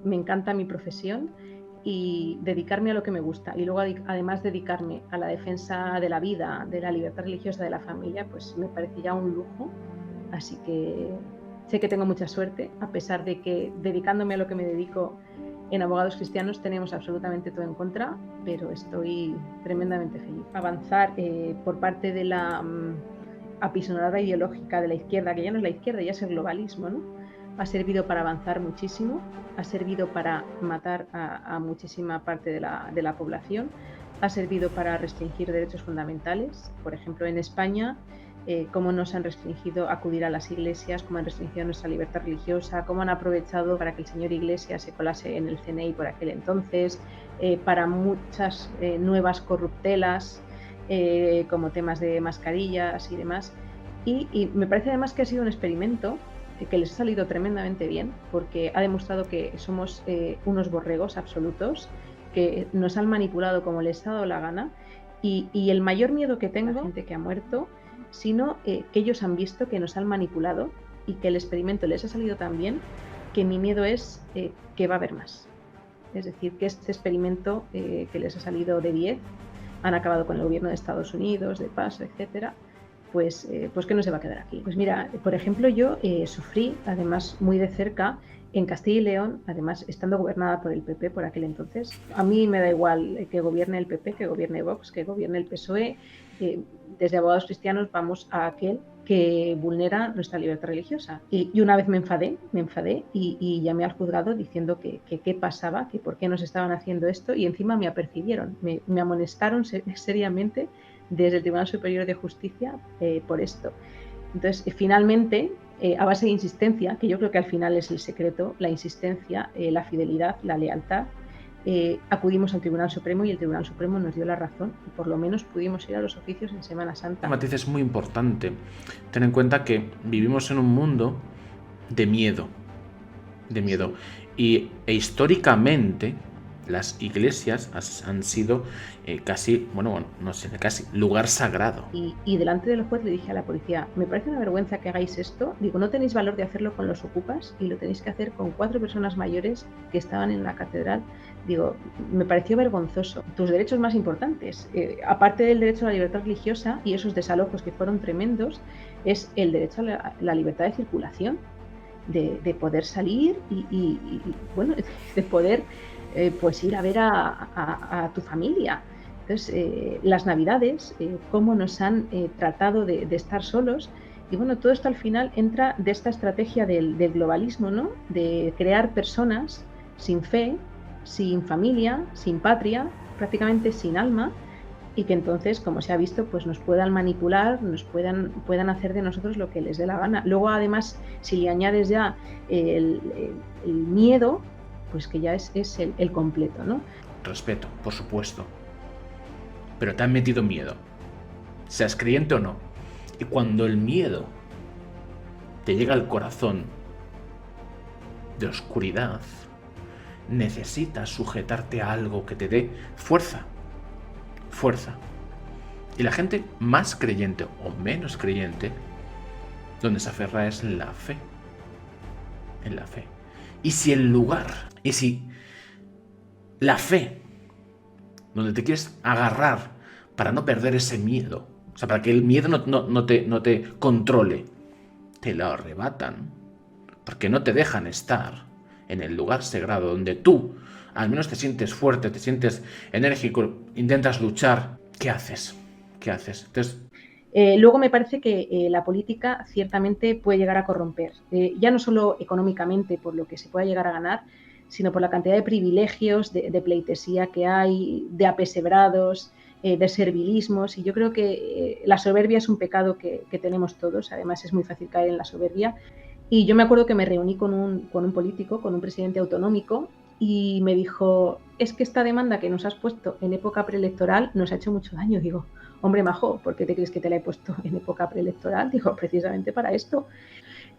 me encanta mi profesión y dedicarme a lo que me gusta. Y luego, además, dedicarme a la defensa de la vida, de la libertad religiosa de la familia, pues me parece ya un lujo. Así que sé que tengo mucha suerte, a pesar de que dedicándome a lo que me dedico en Abogados Cristianos tenemos absolutamente todo en contra, pero estoy tremendamente feliz. Avanzar por parte de la apisonada ideológica de la izquierda, que ya no es la izquierda, ya es el globalismo, ¿no? Ha servido para avanzar muchísimo, ha servido para matar a muchísima parte de la población, ha servido para restringir derechos fundamentales. Por ejemplo, en España, cómo nos han restringido acudir a las iglesias, cómo han restringido nuestra libertad religiosa, cómo han aprovechado para que el señor Iglesias se colase en el CNI por aquel entonces, para muchas nuevas corruptelas, como temas de mascarillas y demás. Y me parece además que ha sido un experimento que les ha salido tremendamente bien, porque ha demostrado que somos unos borregos absolutos, que nos han manipulado como les ha dado la gana, y el mayor miedo que tengo, la gente que ha muerto, sino que ellos han visto que nos han manipulado y que el experimento les ha salido tan bien que mi miedo es que va a haber más. Es decir, que este experimento que les ha salido de 10, han acabado con el gobierno de Estados Unidos, de paso, etcétera, pues que no se va a quedar aquí. Pues mira, por ejemplo, yo sufrí, además muy de cerca, en Castilla y León, además estando gobernada por el PP por aquel entonces. A mí me da igual que gobierne el PP, que gobierne Vox, que gobierne el PSOE. Desde Abogados Cristianos vamos a aquel que vulnera nuestra libertad religiosa. Y una vez me enfadé y llamé al juzgado diciendo que qué pasaba, que por qué nos estaban haciendo esto, y encima me apercibieron, me amonestaron seriamente desde el Tribunal Superior de Justicia por esto. Entonces, finalmente, a base de insistencia, que yo creo que al final es el secreto, la insistencia, la fidelidad, la lealtad, acudimos al Tribunal Supremo y el Tribunal Supremo nos dio la razón y por lo menos pudimos ir a los oficios en Semana Santa. Un matiz es muy importante. Ten en cuenta que vivimos en un mundo de miedo. E históricamente las iglesias han sido casi lugar sagrado. Y delante del juez le dije a la policía, me parece una vergüenza que hagáis esto. Digo, no tenéis valor de hacerlo con los ocupas y lo tenéis que hacer con 4 personas mayores que estaban en la catedral. Digo, me pareció vergonzoso. Tus derechos más importantes, aparte del derecho a la libertad religiosa y esos desalojos que fueron tremendos, es el derecho a la libertad de circulación, de poder salir y bueno, de poder pues ir a ver a tu familia. Entonces, las Navidades, cómo nos han tratado de estar solos. Y bueno, todo esto al final entra de esta estrategia del globalismo, ¿no? De crear personas sin fe, sin familia, sin patria, prácticamente sin alma, y que entonces, como se ha visto, pues nos puedan manipular, nos puedan hacer de nosotros lo que les dé la gana. Luego, además, si le añades ya el miedo, pues que ya es el completo, ¿no? Respeto, por supuesto. Pero te han metido miedo, seas creyente o no. Y cuando el miedo te llega al corazón de oscuridad, necesitas sujetarte a algo que te dé fuerza. Y la gente más creyente o menos creyente, donde se aferra es en la fe. Y si la fe, donde te quieres agarrar para no perder ese miedo, o sea, para que el miedo no te controle, te lo arrebatan, porque no te dejan estar en el lugar sagrado donde tú al menos te sientes fuerte, te sientes enérgico, intentas luchar. ¿Qué haces? Entonces, luego me parece que la política ciertamente puede llegar a corromper, ya no solo económicamente por lo que se pueda llegar a ganar, sino por la cantidad de privilegios, de pleitesía que hay, de apesebrados, de servilismos, y yo creo que la soberbia es un pecado que tenemos todos. Además es muy fácil caer en la soberbia, y yo me acuerdo que me reuní con un político, con un presidente autonómico, y me dijo, es que esta demanda que nos has puesto en época preelectoral nos ha hecho mucho daño. Digo, hombre majo, ¿por qué te crees que te la he puesto en época preelectoral? Digo, precisamente para esto,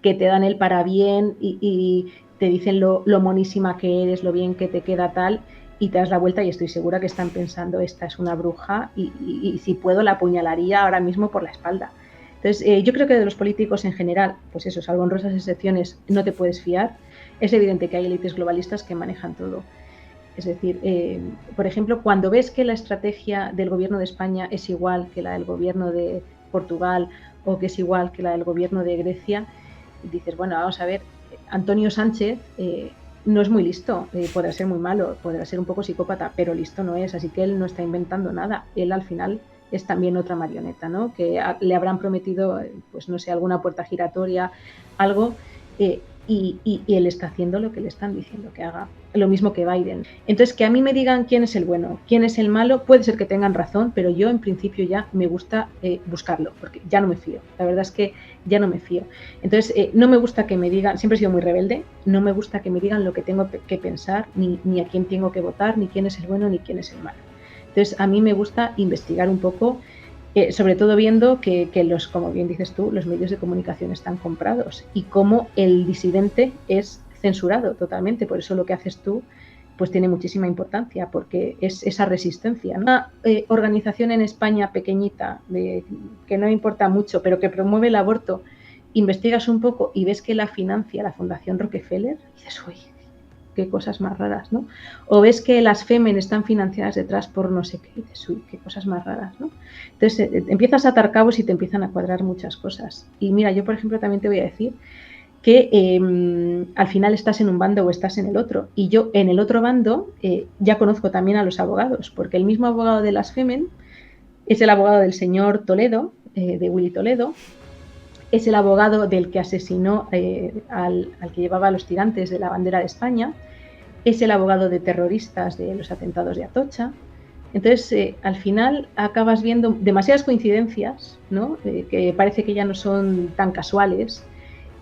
que te dan el parabién y te dicen lo monísima que eres, lo bien que te queda tal, y te das la vuelta y estoy segura que están pensando, esta es una bruja y si puedo la apuñalaría ahora mismo por la espalda. Entonces, yo creo que de los políticos en general, pues eso, salvo honrosas excepciones, no te puedes fiar. es evidente que hay élites globalistas que manejan todo. Es decir, por ejemplo, cuando ves que la estrategia del gobierno de España es igual que la del gobierno de Portugal o que es igual que la del gobierno de Grecia, dices, bueno, vamos a ver, Antonio Sánchez no es muy listo, podrá ser muy malo, podrá ser un poco psicópata, pero listo no es, así que él no está inventando nada. Él al final es también otra marioneta, ¿no? Que le habrán prometido, pues no sé, alguna puerta giratoria, algo, y él está haciendo lo que le están diciendo que haga. Lo mismo que Biden. Entonces, que a mí me digan quién es el bueno, quién es el malo, puede ser que tengan razón, pero yo en principio ya me gusta buscarlo, porque ya no me fío. La verdad es que ya no me fío. Entonces, no me gusta que me digan, siempre he sido muy rebelde, no me gusta que me digan lo que tengo que pensar, ni a quién tengo que votar, ni quién es el bueno, ni quién es el malo. Entonces, a mí me gusta investigar un poco, sobre todo viendo que los, como bien dices tú, los medios de comunicación están comprados y cómo el disidente es censurado totalmente. Por eso lo que haces tú pues tiene muchísima importancia, porque es esa resistencia. Una organización en España pequeñita, que no importa mucho, pero que promueve el aborto, investigas un poco y ves que la financia la Fundación Rockefeller, y dices, uy, qué cosas más raras, ¿no? O ves que las Femen están financiadas detrás por no sé qué, y dices, uy, qué cosas más raras, ¿no? Entonces empiezas a atar cabos y te empiezan a cuadrar muchas cosas. Y mira, yo por ejemplo también te voy a decir que al final estás en un bando o estás en el otro. Y yo en el otro bando ya conozco también a los abogados, porque el mismo abogado de las Femen es el abogado del señor Toledo, de Willy Toledo, es el abogado del que asesinó al que llevaba a los tirantes de la bandera de España, es el abogado de terroristas de los atentados de Atocha. Entonces, al final acabas viendo demasiadas coincidencias, ¿no? Que parece que ya no son tan casuales,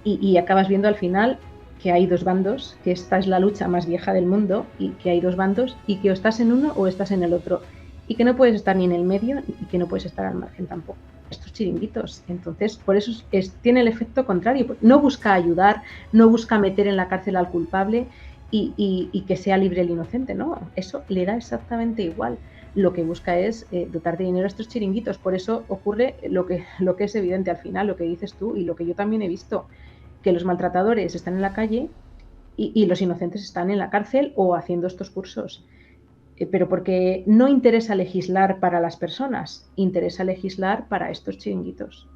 y acabas viendo al final que hay dos bandos, que esta es la lucha más vieja del mundo y que hay dos bandos y que o estás en uno o estás en el otro y que no puedes estar ni en el medio y que no puedes estar al margen tampoco. Estos chiringuitos. Entonces, por eso tiene el efecto contrario. No busca ayudar, no busca meter en la cárcel al culpable y que sea libre el inocente, ¿no? Eso le da exactamente igual. Lo que busca es dotar de dinero a estos chiringuitos. Por eso ocurre lo que es evidente al final, lo que dices tú y lo que yo también he visto, que los maltratadores están en la calle y los inocentes están en la cárcel o haciendo estos cursos. Pero porque no interesa legislar para las personas, interesa legislar para estos chiringuitos.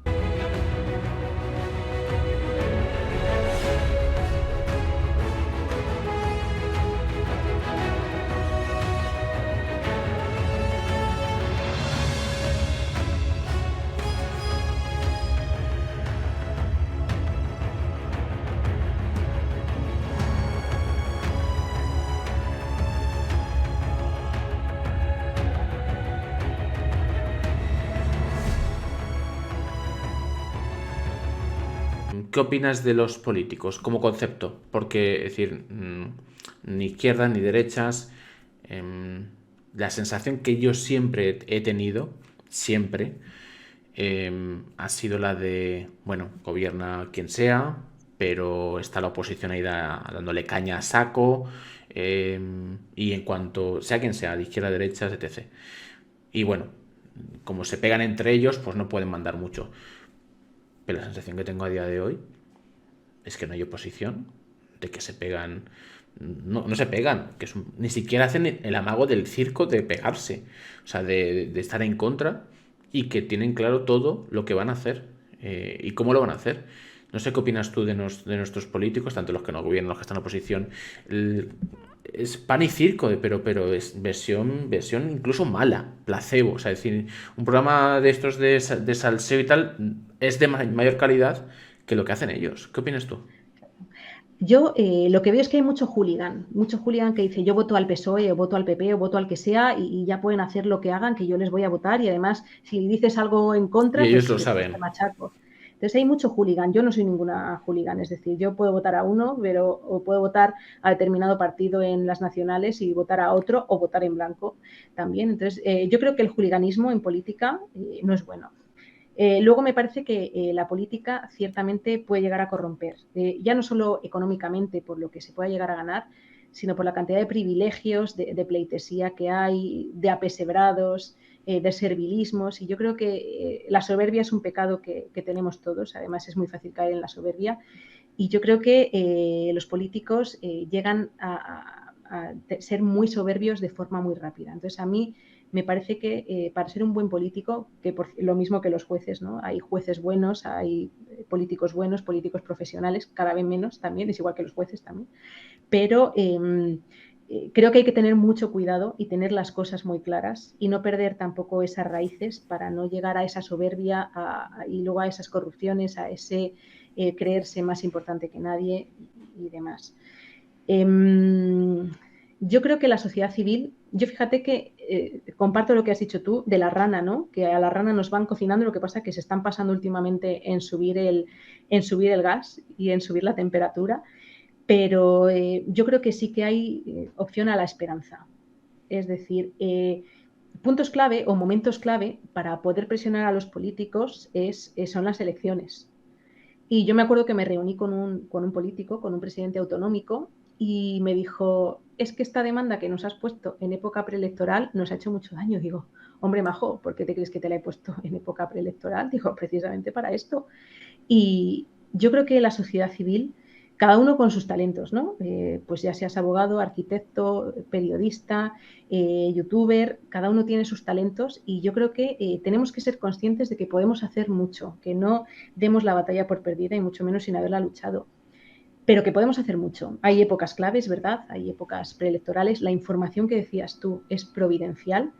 ¿Qué opinas de los políticos como concepto? Porque, es decir, ni izquierdas ni derechas, la sensación que yo siempre he tenido, siempre, ha sido la de, bueno, gobierna quien sea, pero está la oposición ahí dándole caña a saco, y en cuanto, sea quien sea, de izquierda, derecha, etc. Y bueno, como se pegan entre ellos, pues no pueden mandar mucho. Pero la sensación que tengo a día de hoy es que no hay oposición, de que se pegan. No se pegan, que ni siquiera hacen el amago del circo de pegarse, o sea, de estar en contra, y que tienen claro todo lo que van a hacer y cómo lo van a hacer. No sé qué opinas tú de nuestros políticos, tanto los que no gobiernan, los que están en oposición. Es pan y circo, pero es versión incluso mala, placebo. O sea, es decir, un programa de estos de salseo y tal es de mayor calidad que lo que hacen ellos. ¿Qué opinas tú? Yo lo que veo es que hay mucho hooligan que dice yo voto al PSOE o voto al PP o voto al que sea y ya pueden hacer lo que hagan, que yo les voy a votar y además si dices algo en Y contra, ellos pues lo después te saben. machaco. Entonces hay mucho hooligan, yo no soy ninguna hooligan, es decir, yo puedo votar a uno, pero o puedo votar a determinado partido en las nacionales y votar a otro o votar en blanco también. Entonces yo creo que el hooliganismo en política no es bueno. Luego me parece que la política ciertamente puede llegar a corromper, ya no solo económicamente por lo que se pueda llegar a ganar, sino por la cantidad de privilegios, de pleitesía que hay, de apesebrados, de servilismos. Y yo creo que la soberbia es un pecado que tenemos todos, además es muy fácil caer en la soberbia. Y yo creo que los políticos llegan a ser muy soberbios de forma muy rápida. Entonces, a mí me parece que para ser un buen político, que lo mismo que los jueces, ¿no? Hay jueces buenos, hay políticos buenos, políticos profesionales, cada vez menos también, es igual que los jueces también, pero creo que hay que tener mucho cuidado y tener las cosas muy claras y no perder tampoco esas raíces para no llegar a esa soberbia y luego a esas corrupciones, a ese creerse más importante que nadie y demás. Yo creo que la sociedad civil, yo fíjate que comparto lo que has dicho tú de la rana, ¿no? Que a la rana nos van cocinando, lo que pasa es que se están pasando últimamente en subir el gas y en subir la temperatura, pero yo creo que sí que hay opción a la esperanza. Es decir, puntos clave o momentos clave para poder presionar a los políticos son las elecciones. Y yo me acuerdo que me reuní con un político, con un presidente autonómico, y me dijo, es que esta demanda que nos has puesto en época preelectoral nos ha hecho mucho daño. Digo, hombre majo, ¿por qué te crees que te la he puesto en época preelectoral? Digo, precisamente para esto. Y yo creo que la sociedad civil, cada uno con sus talentos, ¿no? Pues ya seas abogado, arquitecto, periodista, youtuber, cada uno tiene sus talentos y yo creo que tenemos que ser conscientes de que podemos hacer mucho, que no demos la batalla por perdida y mucho menos sin haberla luchado, pero que podemos hacer mucho. Hay épocas claves, ¿verdad? Hay épocas preelectorales. La información que decías tú es providencial.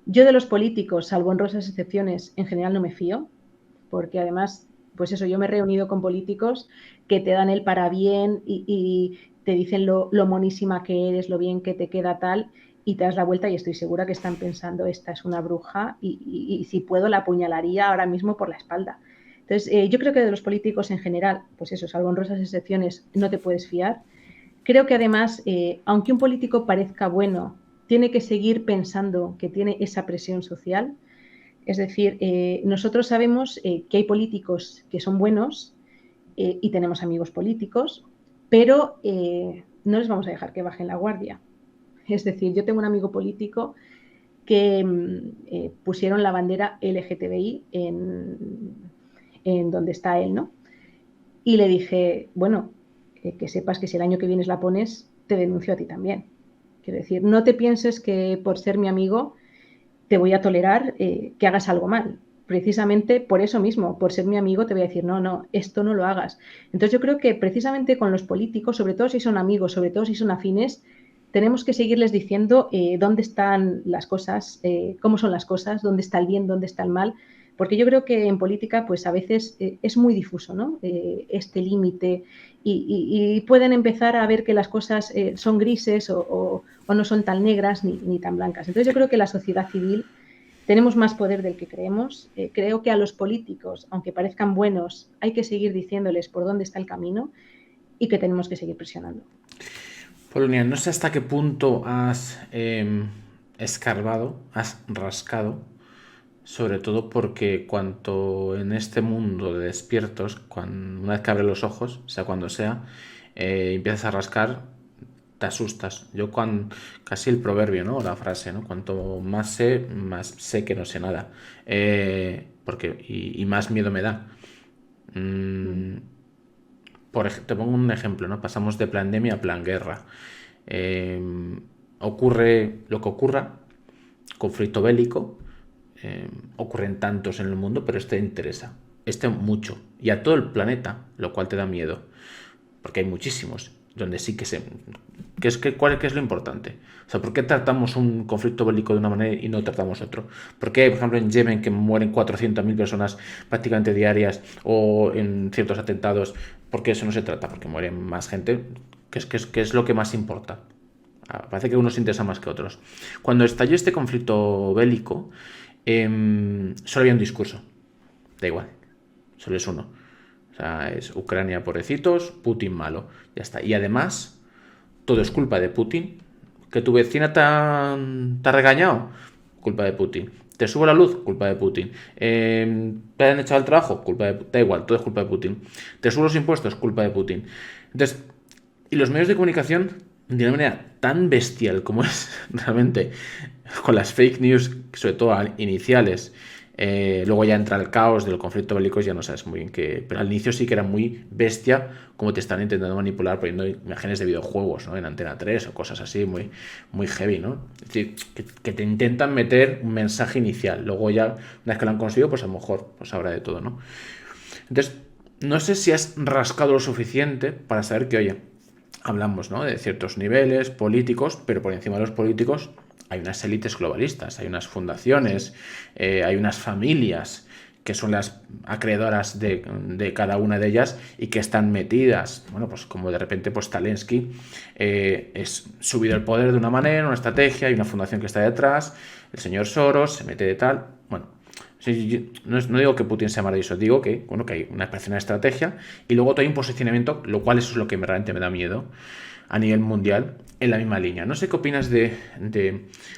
Yo de los políticos, salvo honrosas excepciones, en general no me fío, porque además, pues eso, yo me he reunido con políticos que te dan el para bien y te dicen lo monísima que eres, lo bien que te queda tal, y te das la vuelta y estoy segura que están pensando, esta es una bruja y si puedo la apuñalaría ahora mismo por la espalda. Entonces, yo creo que de los políticos en general, pues eso, salvo honrosas excepciones, no te puedes fiar. Creo que además, aunque un político parezca bueno, tiene que seguir pensando que tiene esa presión social. Es decir, nosotros sabemos que hay políticos que son buenos y tenemos amigos políticos, pero no les vamos a dejar que bajen la guardia. Es decir, yo tengo un amigo político que pusieron la bandera LGTBI en donde está él, ¿no? Y le dije, bueno, que sepas que si el año que vienes la pones, te denuncio a ti también. Quiero decir, no te pienses que por ser mi amigo te voy a tolerar que hagas algo mal. Precisamente por eso mismo, por ser mi amigo, te voy a decir, no, no, esto no lo hagas. Entonces yo creo que precisamente con los políticos, sobre todo si son amigos, sobre todo si son afines, tenemos que seguirles diciendo dónde están las cosas, cómo son las cosas, dónde está el bien, dónde está el mal, porque yo creo que en política pues a veces es muy difuso, ¿no? Este límite y pueden empezar a ver que las cosas son grises o no son tan negras ni tan blancas. Entonces yo creo que la sociedad civil tenemos más poder del que creemos. Creo que a los políticos, aunque parezcan buenos, hay que seguir diciéndoles por dónde está el camino y que tenemos que seguir presionando. Polonia, no sé hasta qué punto has escarbado, has rascado, sobre todo porque cuanto en este mundo de despiertos, una vez que abres los ojos, sea cuando sea, empiezas a rascar, te asustas. Yo casi el proverbio, ¿no? La frase, ¿no? Cuanto más sé que no sé nada. Y más miedo me da. Te pongo un ejemplo, ¿no? Pasamos de pandemia a plan guerra. Ocurre lo que ocurra, conflicto bélico, ocurren tantos en el mundo, pero este interesa, mucho, y a todo el planeta, lo cual te da miedo, porque hay muchísimos, donde sí que ¿Qué es lo importante? O sea, ¿por qué tratamos un conflicto bélico de una manera y no tratamos otro? ¿Por qué, por ejemplo, en Yemen, que mueren 400.000 personas prácticamente diarias, o en ciertos atentados, por qué eso no se trata? Porque mueren más gente, que es lo que más importa. Parece que unos interesan más que otros. Cuando estalló este conflicto bélico, solo había un discurso. Da igual, solo es uno. O sea, es Ucrania pobrecitos, Putin malo. Ya está. Y además, todo es culpa de Putin. ¿Que tu vecina te ha regañado? Culpa de Putin. ¿Te subo la luz? Culpa de Putin. ¿Te han echado el trabajo? Da igual, todo es culpa de Putin. ¿Te subo los impuestos? Culpa de Putin. Entonces, y los medios de comunicación, de una manera tan bestial como es realmente con las fake news, sobre todo iniciales, Luego ya entra el caos del conflicto bélico y ya no sabes muy bien qué. Pero al inicio sí que era muy bestia, como te están intentando manipular poniendo imágenes de videojuegos, ¿no? En Antena 3 o cosas así, muy, muy heavy, ¿no? Es decir, que te intentan meter un mensaje inicial. Luego ya, una vez que lo han conseguido, pues a lo mejor pues habrá de todo, ¿no? Entonces, no sé si has rascado lo suficiente para saber que, oye, hablamos, ¿no?, de ciertos niveles políticos, pero por encima de los políticos hay unas élites globalistas, hay unas fundaciones, hay unas familias que son las acreedoras de cada una de ellas y que están metidas, bueno, pues como de repente pues Zelensky es subido el poder de una manera, una estrategia, hay una fundación que está detrás, el señor Soros se mete de tal, bueno, sí, no digo que Putin sea maravilloso, digo que, bueno, que hay una especie de estrategia y luego hay un posicionamiento, lo cual eso es lo que realmente me da miedo a nivel mundial, en la misma línea. No sé qué opinas de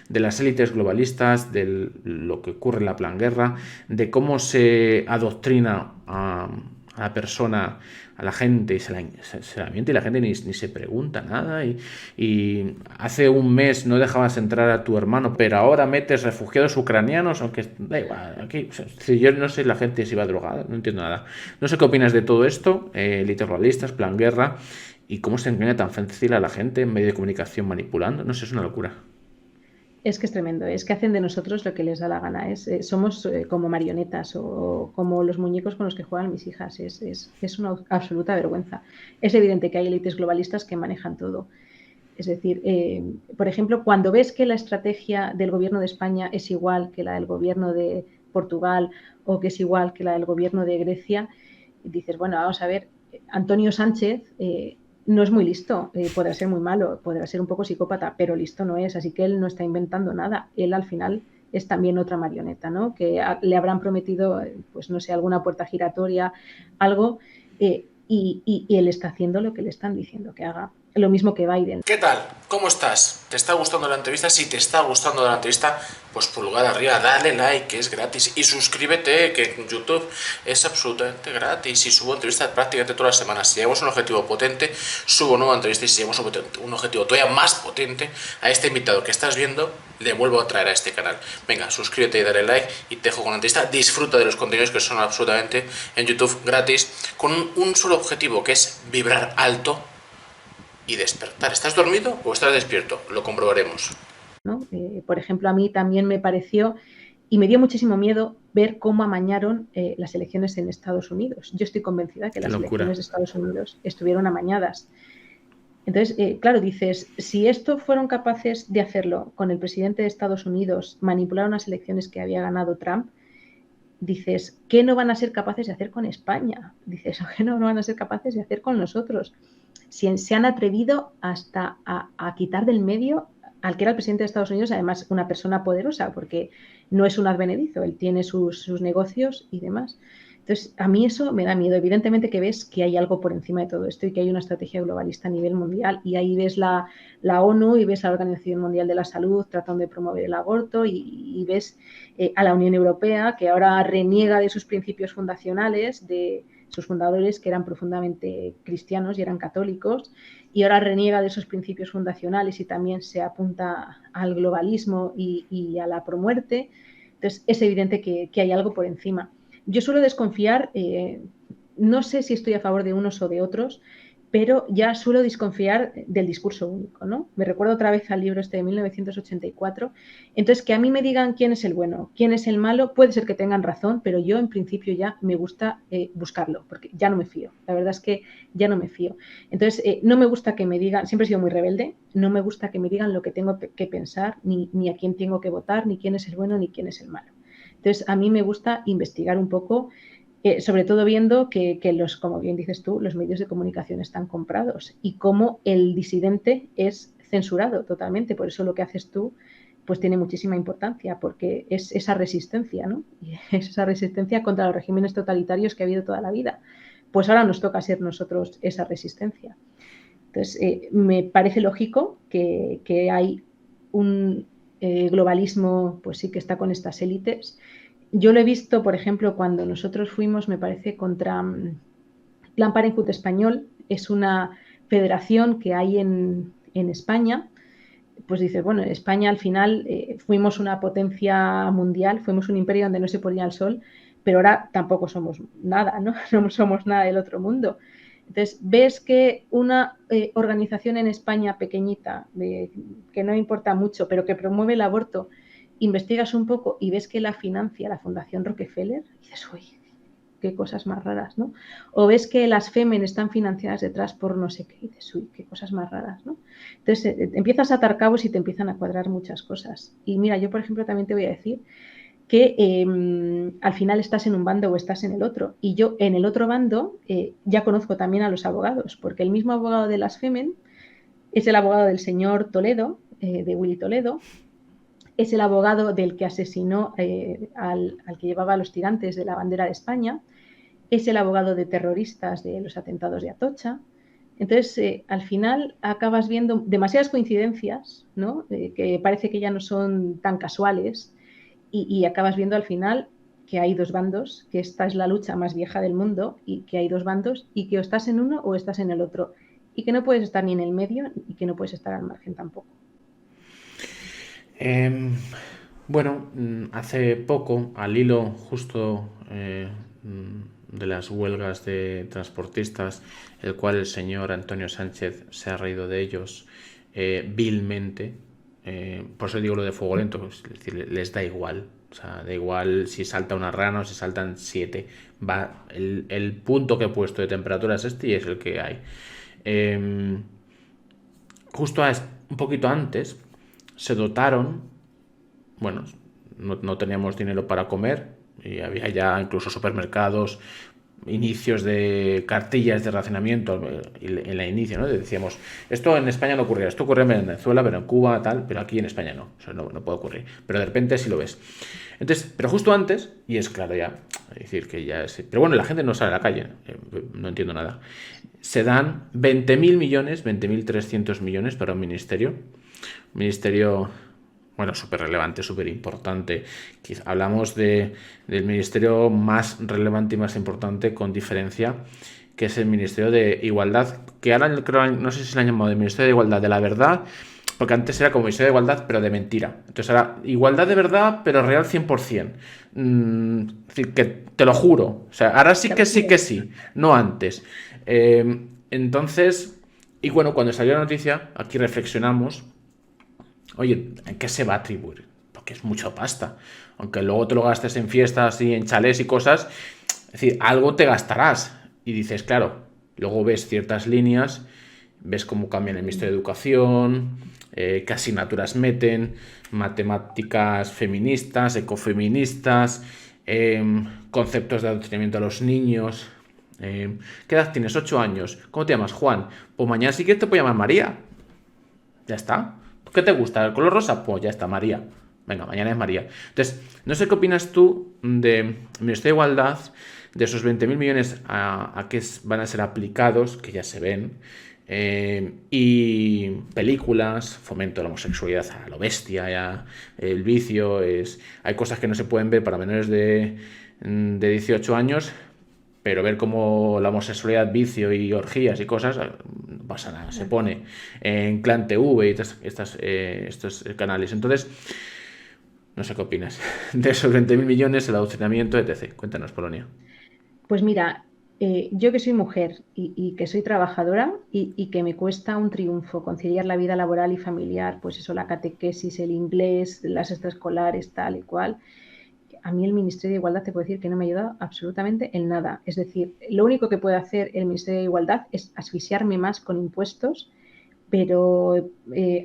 las élites globalistas, de lo que ocurre en la planguerra, de cómo se adoctrina a la persona, a la gente, y se la miente y la gente ni se pregunta nada. Y hace un mes no dejabas entrar a tu hermano, pero ahora metes refugiados ucranianos, aunque da igual. Aquí, o sea, si yo no sé la gente si va drogada, no entiendo nada. No sé qué opinas de todo esto, élites globalistas, planguerra, y cómo se engaña tan fácil a la gente en medio de comunicación manipulando. No sé, es una locura. Es que es tremendo, es que hacen de nosotros lo que les da la gana. Somos como marionetas o como los muñecos con los que juegan mis hijas. Es una absoluta vergüenza. Es evidente que hay élites globalistas que manejan todo. Es decir, por ejemplo, cuando ves que la estrategia del gobierno de España es igual que la del gobierno de Portugal o que es igual que la del gobierno de Grecia, dices, bueno, vamos a ver, Antonio Sánchez no es muy listo, podrá ser muy malo, podrá ser un poco psicópata, pero listo no es, así que él no está inventando nada. Él al final es también otra marioneta, ¿no? Que le habrán prometido, pues no sé, alguna puerta giratoria, algo, y él está haciendo lo que le están diciendo que haga. Lo mismo que Biden. ¿Qué tal? ¿Cómo estás? ¿Te está gustando la entrevista? Si te está gustando la entrevista, pues pulgar arriba, dale like, que es gratis. Y suscríbete, que en YouTube es absolutamente gratis. Y subo entrevistas prácticamente todas las semanas. Si llegamos a un objetivo potente, subo nueva entrevista. Y si llegamos a un objetivo todavía más potente, a este invitado que estás viendo, le vuelvo a traer a este canal. Venga, suscríbete y dale like y te dejo con la entrevista. Disfruta de los contenidos que son absolutamente en YouTube gratis, con un solo objetivo, que es vibrar alto y despertar. ¿Estás dormido o estás despierto? Lo comprobaremos, ¿no? Por ejemplo, a mí también me pareció y me dio muchísimo miedo ver cómo amañaron las elecciones en Estados Unidos. Yo estoy convencida que las elecciones de Estados Unidos estuvieron amañadas. Entonces, claro, dices, si esto fueron capaces de hacerlo con el presidente de Estados Unidos, manipular unas elecciones que había ganado Trump, dices, ¿qué no van a ser capaces de hacer con España? Dices, ¿qué no van a ser capaces de hacer con nosotros? Si se han atrevido hasta a quitar del medio al que era el presidente de Estados Unidos, además una persona poderosa, porque no es un advenedizo, él tiene sus negocios y demás. Entonces, a mí eso me da miedo. Evidentemente que ves que hay algo por encima de todo esto y que hay una estrategia globalista a nivel mundial. Y ahí ves la ONU y ves a la Organización Mundial de la Salud tratando de promover el aborto y ves a la Unión Europea, que ahora reniega de sus principios fundacionales, de sus fundadores que eran profundamente cristianos y eran católicos, y ahora reniega de esos principios fundacionales y también se apunta al globalismo y a la promuerte. Entonces, es evidente que hay algo por encima. Yo suelo desconfiar, no sé si estoy a favor de unos o de otros, pero ya suelo desconfiar del discurso único, ¿no? Me recuerdo otra vez al libro este de 1984. Entonces, que a mí me digan quién es el bueno, quién es el malo, puede ser que tengan razón, pero yo en principio ya me gusta buscarlo, porque ya no me fío. La verdad es que ya no me fío. Entonces, no me gusta que me digan, siempre he sido muy rebelde, no me gusta que me digan lo que tengo que pensar, ni a quién tengo que votar, ni quién es el bueno, ni quién es el malo. Entonces, a mí me gusta investigar un poco, sobre todo viendo que los, como bien dices tú, los medios de comunicación están comprados y cómo el disidente es censurado totalmente. Por eso lo que haces tú pues tiene muchísima importancia, porque es esa resistencia, ¿no? Y es esa resistencia contra los regímenes totalitarios que ha habido toda la vida. Pues ahora nos toca ser nosotros esa resistencia. Entonces, me parece lógico que hay un globalismo, pues sí que está con estas élites. Yo lo he visto, por ejemplo, cuando nosotros fuimos, me parece, contra Plan Parenthood Español, es una federación que hay en España, pues dices, bueno, España al final fuimos una potencia mundial, fuimos un imperio donde no se ponía el sol, pero ahora tampoco somos nada, ¿no? No somos nada del otro mundo. Entonces, ves que una organización en España pequeñita, que no importa mucho, pero que promueve el aborto, investigas un poco y ves que la financia la Fundación Rockefeller, y dices, uy, qué cosas más raras, ¿no? O ves que las Femen están financiadas detrás por no sé qué, y dices, uy, qué cosas más raras, ¿no? Entonces, empiezas a atar cabos y te empiezan a cuadrar muchas cosas. Y mira, yo, por ejemplo, también te voy a decir que al final estás en un bando o estás en el otro. Y yo en el otro bando ya conozco también a los abogados, porque el mismo abogado de las Femen es el abogado del señor Toledo, de Willy Toledo, es el abogado del que asesinó al que llevaba a los tirantes de la bandera de España, es el abogado de terroristas de los atentados de Atocha. Entonces, al final acabas viendo demasiadas coincidencias, ¿no? Que parece que ya no son tan casuales, y acabas viendo al final que hay dos bandos, que esta es la lucha más vieja del mundo y que hay dos bandos y que o estás en uno o estás en el otro y que no puedes estar ni en el medio y que no puedes estar al margen tampoco. Em, bueno, hace poco, al hilo justo de las huelgas de transportistas, el cual el señor Antonio Sánchez se ha reído de ellos vilmente, por eso digo lo de fuego lento, es decir, les da igual. O sea, da igual si salta una rana o si saltan siete. Va, el punto que he puesto de temperatura es este y es el que hay. Em, justo un poquito antes se dotaron, bueno, no teníamos dinero para comer y había ya incluso supermercados, inicios de cartillas de racionamiento en la inicio, ¿no? Decíamos, esto en España no ocurría, esto ocurre en Venezuela, pero en Cuba, tal, pero aquí en España no, o sea, no puede ocurrir, pero de repente sí lo ves. Entonces, pero justo antes, y es claro ya, es decir, que ya es, pero bueno, la gente no sale a la calle, no entiendo nada, se dan 20.000 millones, 20.300 millones para un ministerio, bueno, súper relevante, súper importante. Hablamos del ministerio más relevante y más importante con diferencia, que es el Ministerio de Igualdad, que ahora creo, no sé si se le han llamado el Ministerio de Igualdad de la Verdad, porque antes era como Ministerio de Igualdad, pero de mentira. Entonces ahora igualdad de verdad, pero real 100%. Es decir, que te lo juro. O sea, ahora sí que sí, no antes. Entonces, y bueno, cuando salió la noticia, aquí reflexionamos. Oye, ¿en qué se va a atribuir? Porque es mucha pasta. Aunque luego te lo gastes en fiestas y en chalés y cosas, es decir, algo te gastarás. Y dices, claro, luego ves ciertas líneas, ves cómo cambian el Ministerio de Educación, qué asignaturas meten, matemáticas feministas, ecofeministas, conceptos de adoctrinamiento a los niños. ¿Qué edad tienes? 8 años. ¿Cómo te llamas? Juan. Pues mañana sí que te puedo llamar María. Ya está. ¿Qué te gusta? ¿El color rosa? Pues ya está, María. Venga, mañana es María. Entonces, no sé qué opinas tú del Ministerio de Igualdad, de esos 20.000 millones a qué van a ser aplicados, que ya se ven, y películas, fomento de la homosexualidad a lo bestia, ya, el vicio, hay cosas que no se pueden ver para menores de 18 años, pero ver cómo la homosexualidad, vicio y orgías y cosas, no pasa nada, se pone en Clan TV y estos canales. Entonces, no sé qué opinas de esos 20.000 millones, el adoctrinamiento, etc. Cuéntanos, Polonia. Pues mira, yo que soy mujer y que soy trabajadora y que me cuesta un triunfo conciliar la vida laboral y familiar, pues eso, la catequesis, el inglés, las extraescolares, tal y cual, a mí el Ministerio de Igualdad te puedo decir que no me ha ayudado absolutamente en nada. Es decir, lo único que puede hacer el Ministerio de Igualdad es asfixiarme más con impuestos, pero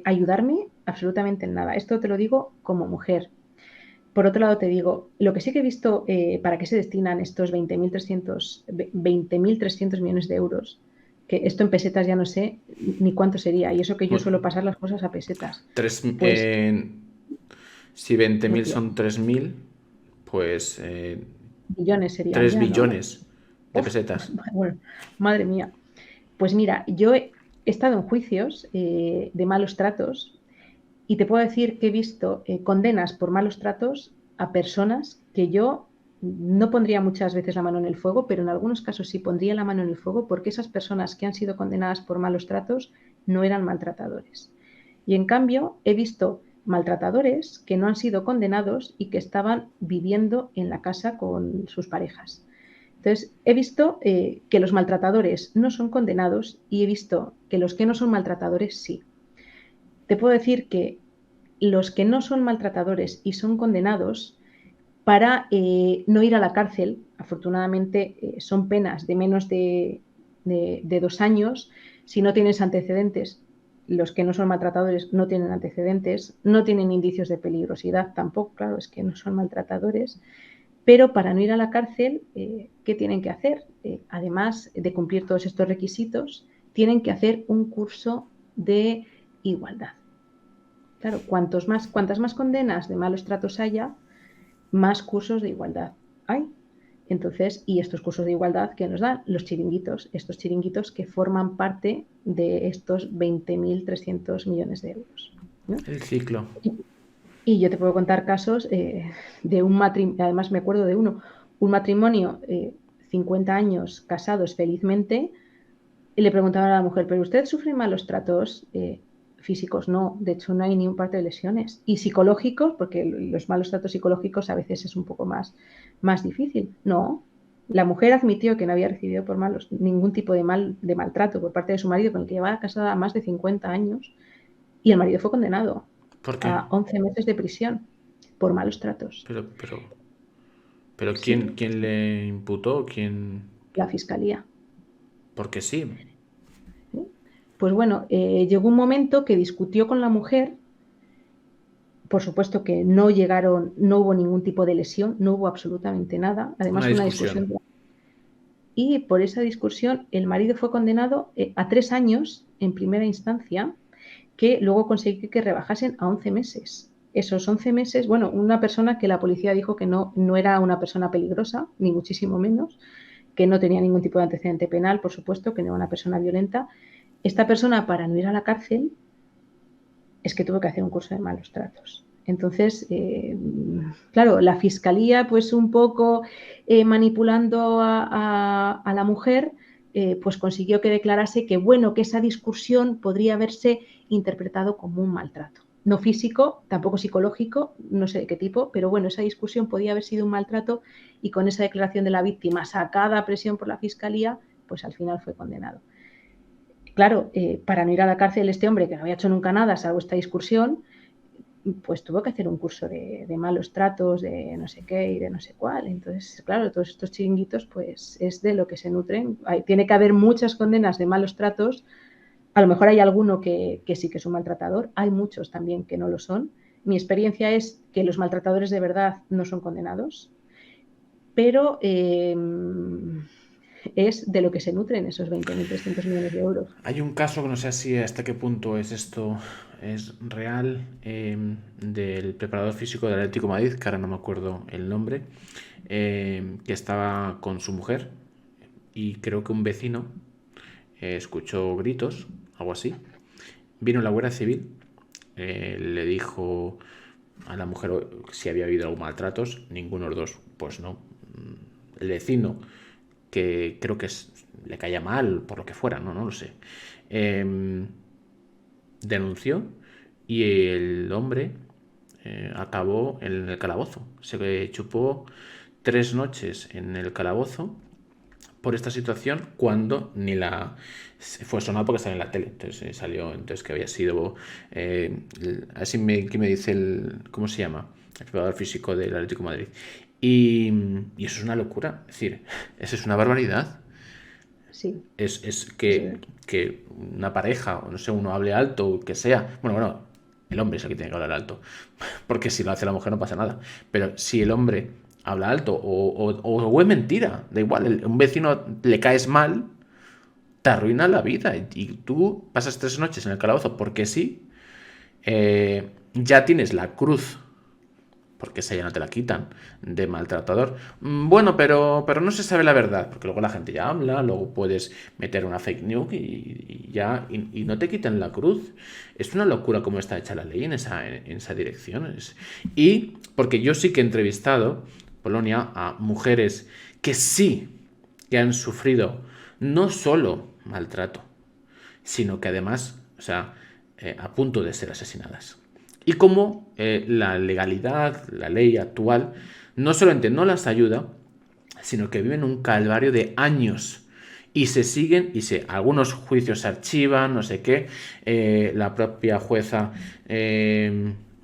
ayudarme absolutamente en nada. Esto te lo digo como mujer. Por otro lado, te digo, lo que sí que he visto para qué se destinan estos 20.300 millones de euros, que esto en pesetas ya no sé ni cuánto sería, y eso que yo Bueno, suelo pasar las cosas a pesetas. tres, Pues si 20.000 decía, son 3.000, pues billones serían 3 ya, ¿no? billones de Uf, pesetas. bueno, madre mía. Pues mira, yo he estado en juicios de malos tratos y te puedo decir que he visto condenas por malos tratos a personas que yo no pondría muchas veces la mano en el fuego, pero en algunos casos sí pondría la mano en el fuego porque esas personas que han sido condenadas por malos tratos no eran maltratadores. Y en cambio he visto maltratadores que no han sido condenados y que estaban viviendo en la casa con sus parejas. Entonces, he visto que los maltratadores no son condenados y he visto que los que no son maltratadores sí. Te puedo decir que los que no son maltratadores y son condenados para no ir a la cárcel, afortunadamente son penas de menos de 2 años, si no tienes antecedentes. Los que no son maltratadores no tienen antecedentes, no tienen indicios de peligrosidad tampoco, claro, es que no son maltratadores, pero para no ir a la cárcel, ¿qué tienen que hacer? Además de cumplir todos estos requisitos, tienen que hacer un curso de igualdad. Claro, cuantas más condenas de malos tratos haya, más cursos de igualdad hay. Entonces, y estos cursos de igualdad que nos dan los chiringuitos, estos chiringuitos que forman parte de estos 20.300 millones de euros, ¿no? El ciclo. Y yo te puedo contar casos de un matrimonio, además me acuerdo de un matrimonio, 50 años casados felizmente, y le preguntaban a la mujer, ¿pero usted sufre malos tratos físicos? No, de hecho no hay ni un parte de lesiones. Y psicológicos, porque los malos tratos psicológicos a veces es un poco más difícil. No, la mujer admitió que no había recibido por ningún tipo de maltrato por parte de su marido, con el que llevaba casada más de 50 años, y el marido fue condenado ¿Por qué? a 11 meses de prisión por malos tratos. Pero Sí, ¿quién le imputó? ¿Quién? la fiscalía. Porque sí. ¿Sí? Pues bueno, llegó un momento que discutió con la mujer. Por supuesto que no hubo ningún tipo de lesión, no hubo absolutamente nada. Una Además, fue una discusión. discusión. Y por esa discusión, el marido fue condenado a 3 años en primera instancia, que luego consiguió que rebajasen a 11 meses. Esos 11 meses, bueno, una persona que la policía dijo que no era una persona peligrosa, ni muchísimo menos, que no tenía ningún tipo de antecedente penal, por supuesto, que no era una persona violenta. Esta persona, para no ir a la cárcel, es que tuvo que hacer un curso de malos tratos. Entonces, claro, la fiscalía, pues un poco manipulando a la mujer, pues consiguió que declarase que, bueno, que esa discusión podría haberse interpretado como un maltrato. No físico, tampoco psicológico, no sé de qué tipo, pero bueno, esa discusión podía haber sido un maltrato y con esa declaración de la víctima sacada a presión por la fiscalía, pues al final fue condenado. Claro, para no ir a la cárcel este hombre, que no había hecho nunca nada, salvo esta discusión, pues tuvo que hacer un curso de malos tratos, de no sé qué y de no sé cuál. Entonces, claro, todos estos chiringuitos, pues es de lo que se nutren. Tiene que haber muchas condenas de malos tratos. A lo mejor hay alguno que sí que es un maltratador, hay muchos también que no lo son. Mi experiencia es que los maltratadores de verdad no son condenados, pero es de lo que se nutren esos 20.300 millones de euros. Hay un caso que no sé si hasta qué punto es real, del preparador físico del Atlético de Madrid, que ahora no me acuerdo el nombre, que estaba con su mujer y creo que un vecino escuchó gritos, algo así. Vino la Guardia Civil, le dijo a la mujer si había habido algún maltratos, ninguno de los dos, pues no. El vecino, que creo que le caía mal, por lo que fuera, no lo sé, denunció y el hombre acabó en el calabozo. Se chupó 3 noches en el calabozo por esta situación, cuando ni la fue sonado porque salió en la tele. Entonces salió entonces que había sido así que me dice ¿cómo se llama? El preparador físico del Atlético de Madrid. Y eso es una locura, es decir, eso es una barbaridad. Sí. Es que una pareja, o no sé, uno hable alto, o que sea. Bueno, el hombre es el que tiene que hablar alto, porque si lo hace la mujer no pasa nada. Pero si el hombre habla alto o es mentira, da igual, un vecino le caes mal, te arruina la vida y tú pasas 3 noches en el calabozo porque sí, ya tienes la cruz, porque esa ya no te la quitan, de maltratador. Bueno, pero no se sabe la verdad, porque luego la gente ya habla, luego puedes meter una fake news y ya, y no te quitan la cruz. Es una locura cómo está hecha la ley en esa dirección. Y porque yo sí que he entrevistado, Polonia, a mujeres que sí que han sufrido no solo maltrato, sino que además, o sea, a punto de ser asesinadas. Y cómo la legalidad, la ley actual, no solamente no las ayuda, sino que viven un calvario de años. Y se siguen, algunos juicios se archivan, no sé qué. La propia jueza,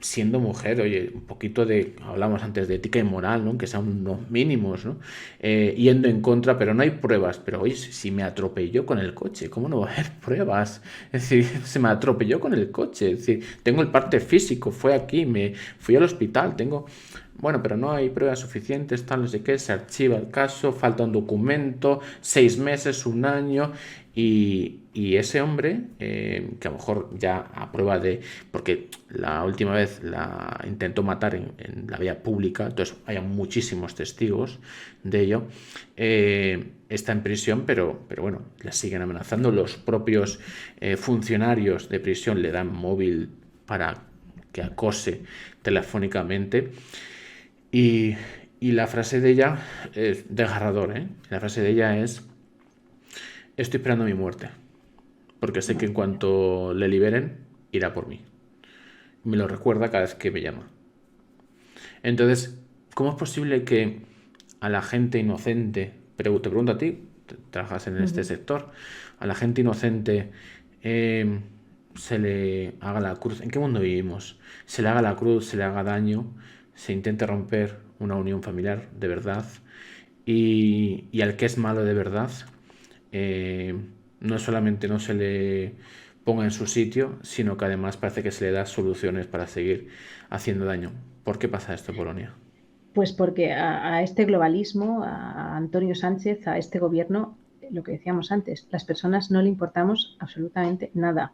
siendo mujer, oye, un poquito de, hablamos antes de ética y moral, ¿no? Que sean unos mínimos, ¿no? Yendo en contra, pero no hay pruebas. Pero oye, si me atropelló con el coche, ¿cómo no va a haber pruebas? Es decir, se me atropelló con el coche. Es decir, tengo el parte físico, fue aquí, me fui al hospital, tengo... Bueno, pero no hay pruebas suficientes, tal, no sé qué, se archiva el caso, falta un documento, 6 meses, un año, y ese hombre, que a lo mejor ya a prueba de... Porque la última vez la intentó matar en la vía pública, entonces hay muchísimos testigos de ello, está en prisión, pero bueno, la siguen amenazando. Los propios funcionarios de prisión le dan móvil para que acose telefónicamente. Y la frase de ella es desgarrador, ¿eh? La frase de ella es: estoy esperando mi muerte, porque sé que en cuanto le liberen, irá por mí. Me lo recuerda cada vez que me llama. Entonces, ¿cómo es posible que a la gente inocente, te pregunto a ti, trabajas en este sector, a la gente inocente se le haga la cruz? ¿En qué mundo vivimos? Se le haga la cruz, se le haga daño, se intente romper una unión familiar de verdad, y al que es malo de verdad, no solamente no se le ponga en su sitio, sino que además parece que se le da soluciones para seguir haciendo daño. ¿Por qué pasa esto, Polonia? Pues porque a este globalismo, a Antonio Sánchez, a este gobierno, lo que decíamos antes, las personas no le importamos absolutamente nada.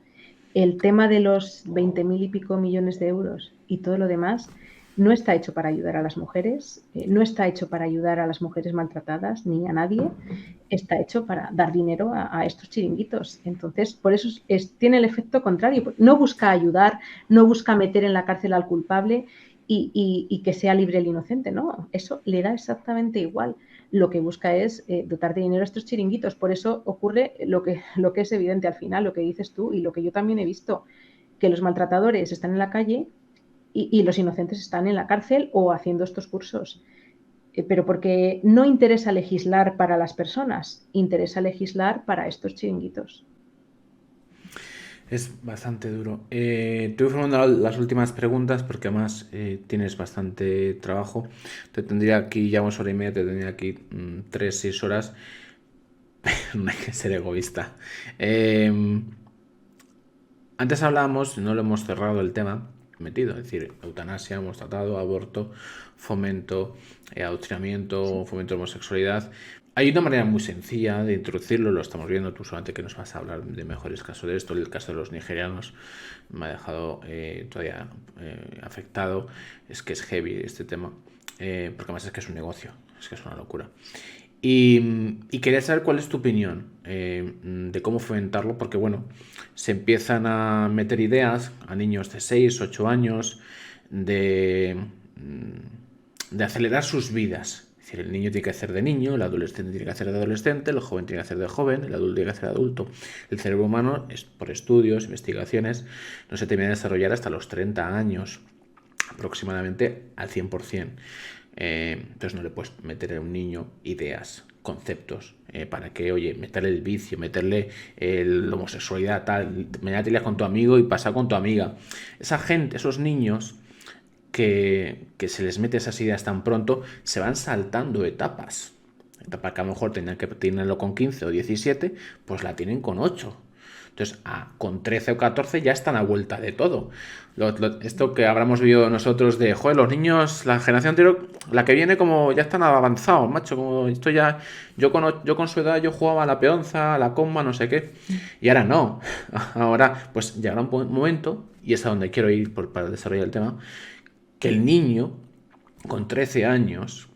El tema de los 20.000 y pico millones de euros y todo lo demás no está hecho para ayudar a las mujeres, no está hecho para ayudar a las mujeres maltratadas ni a nadie, está hecho para dar dinero a estos chiringuitos. Entonces, por eso tiene el efecto contrario. No busca ayudar, no busca meter en la cárcel al culpable y que sea libre el inocente, no, eso le da exactamente igual. Lo que busca es dotar de dinero a estos chiringuitos. Por eso ocurre lo que es evidente al final, lo que dices tú y lo que yo también he visto, que los maltratadores están en la calle y los inocentes están en la cárcel o haciendo estos cursos. Pero porque no interesa legislar para las personas, interesa legislar para estos chiringuitos. Es bastante duro. Te voy formando las últimas preguntas porque además tienes bastante trabajo. Te tendría aquí, ya 1 hora y media, te tendría aquí 3, 6 horas. No hay que ser egoísta. Antes hablábamos, no lo hemos cerrado el tema, metido, es decir, eutanasia, hemos tratado, aborto, fomento, adoctrinamiento, fomento de homosexualidad. Hay una manera muy sencilla de introducirlo, lo estamos viendo, tú solamente que nos vas a hablar de mejores casos de esto. El caso de los nigerianos me ha dejado todavía afectado. Es que es heavy este tema, porque además es que es un negocio, es que es una locura. Y quería saber cuál es tu opinión de cómo fomentarlo, porque bueno, se empiezan a meter ideas a niños de 6, 8 años de acelerar sus vidas. Es decir, el niño tiene que hacer de niño, el adolescente tiene que hacer de adolescente, el joven tiene que hacer de joven, el adulto tiene que hacer de adulto. El cerebro humano, por estudios, investigaciones, no se termina de desarrollar hasta los 30 años, aproximadamente al 100%. Entonces no le puedes meter a un niño ideas, conceptos, para que, oye, meterle el vicio, meterle la homosexualidad, tal, mañana te lías con tu amigo y pasa con tu amiga. Esa gente, esos niños que se les mete esas ideas tan pronto, se van saltando etapas. Etapa que a lo mejor tenían que tenerlo con 15 o 17, pues la tienen con 8. Entonces, con 13 o 14 ya están a vuelta de todo. Esto que habremos visto nosotros de, joder, los niños, la generación anterior, la que viene, como ya están avanzados, macho, como esto ya, yo con su edad yo jugaba a la peonza, a la comba, no sé qué, y ahora no. Ahora, pues llegará un momento, y es a donde quiero ir para desarrollar el tema, que el niño con 13 años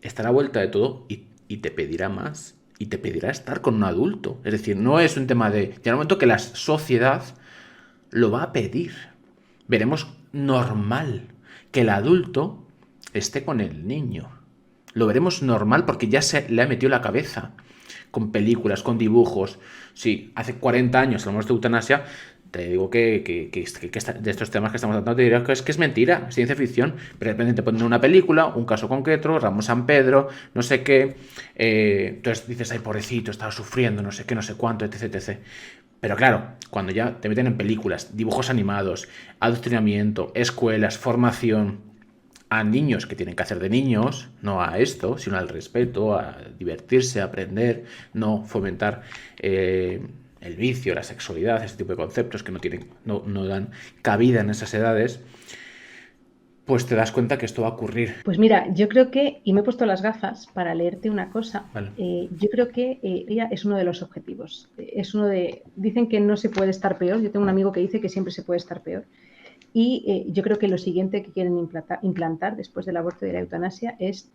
estará a vuelta de todo y te pedirá más. Y te pedirá estar con un adulto. Es decir, no es un tema de... Ya en el momento que la sociedad lo va a pedir. Veremos normal que el adulto esté con el niño. Lo veremos normal porque ya se le ha metido la cabeza. Con películas, con dibujos. Sí, hace 40 años hablamos de eutanasia. te digo de estos temas que estamos tratando, te diría que es mentira, es ciencia ficción, pero de repente te ponen una película, un caso concreto, Ramos San Pedro, no sé qué, entonces dices, ay, pobrecito, estaba sufriendo, no sé qué, no sé cuánto, etc, etc. Pero claro, cuando ya te meten en películas, dibujos animados, adoctrinamiento, escuelas, formación, a niños que tienen que hacer de niños, no a esto, sino al respeto, a divertirse, a aprender, no fomentar el vicio, la sexualidad, ese tipo de conceptos que no dan cabida en esas edades, pues te das cuenta que esto va a ocurrir. Pues mira, yo creo que, y me he puesto las gafas para leerte una cosa, Vale. yo creo que ella es uno de los objetivos. Dicen que no se puede estar peor, yo tengo un amigo que dice que siempre se puede estar peor. Y yo creo que lo siguiente que quieren implantar después del aborto y de la eutanasia es,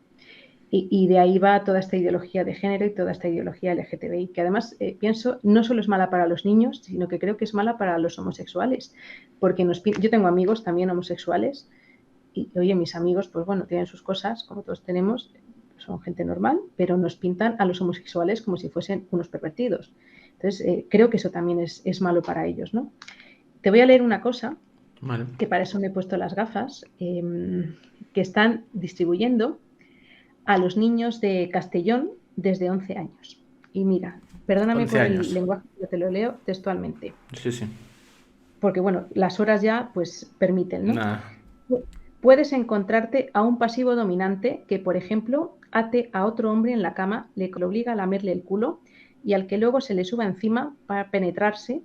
y de ahí va toda esta ideología de género y toda esta ideología LGTBI, que además pienso no solo es mala para los niños, sino que creo que es mala para los homosexuales, porque yo tengo amigos también homosexuales y, oye, mis amigos, pues bueno, tienen sus cosas, como todos tenemos, son gente normal, pero nos pintan a los homosexuales como si fuesen unos pervertidos. Entonces, creo que eso también es malo para ellos, ¿no? Te voy a leer una cosa, Vale. que para eso me he puesto las gafas, que están distribuyendo a los niños de Castellón desde 11 años. Y mira, perdóname 11 por el años. lenguaje, pero te lo leo textualmente. Sí, sí. Porque, bueno, las horas ya pues permiten, ¿no? Nah. Puedes encontrarte a un pasivo dominante que, por ejemplo, ate a otro hombre en la cama, le obliga a lamerle el culo y al que luego se le suba encima para penetrarse.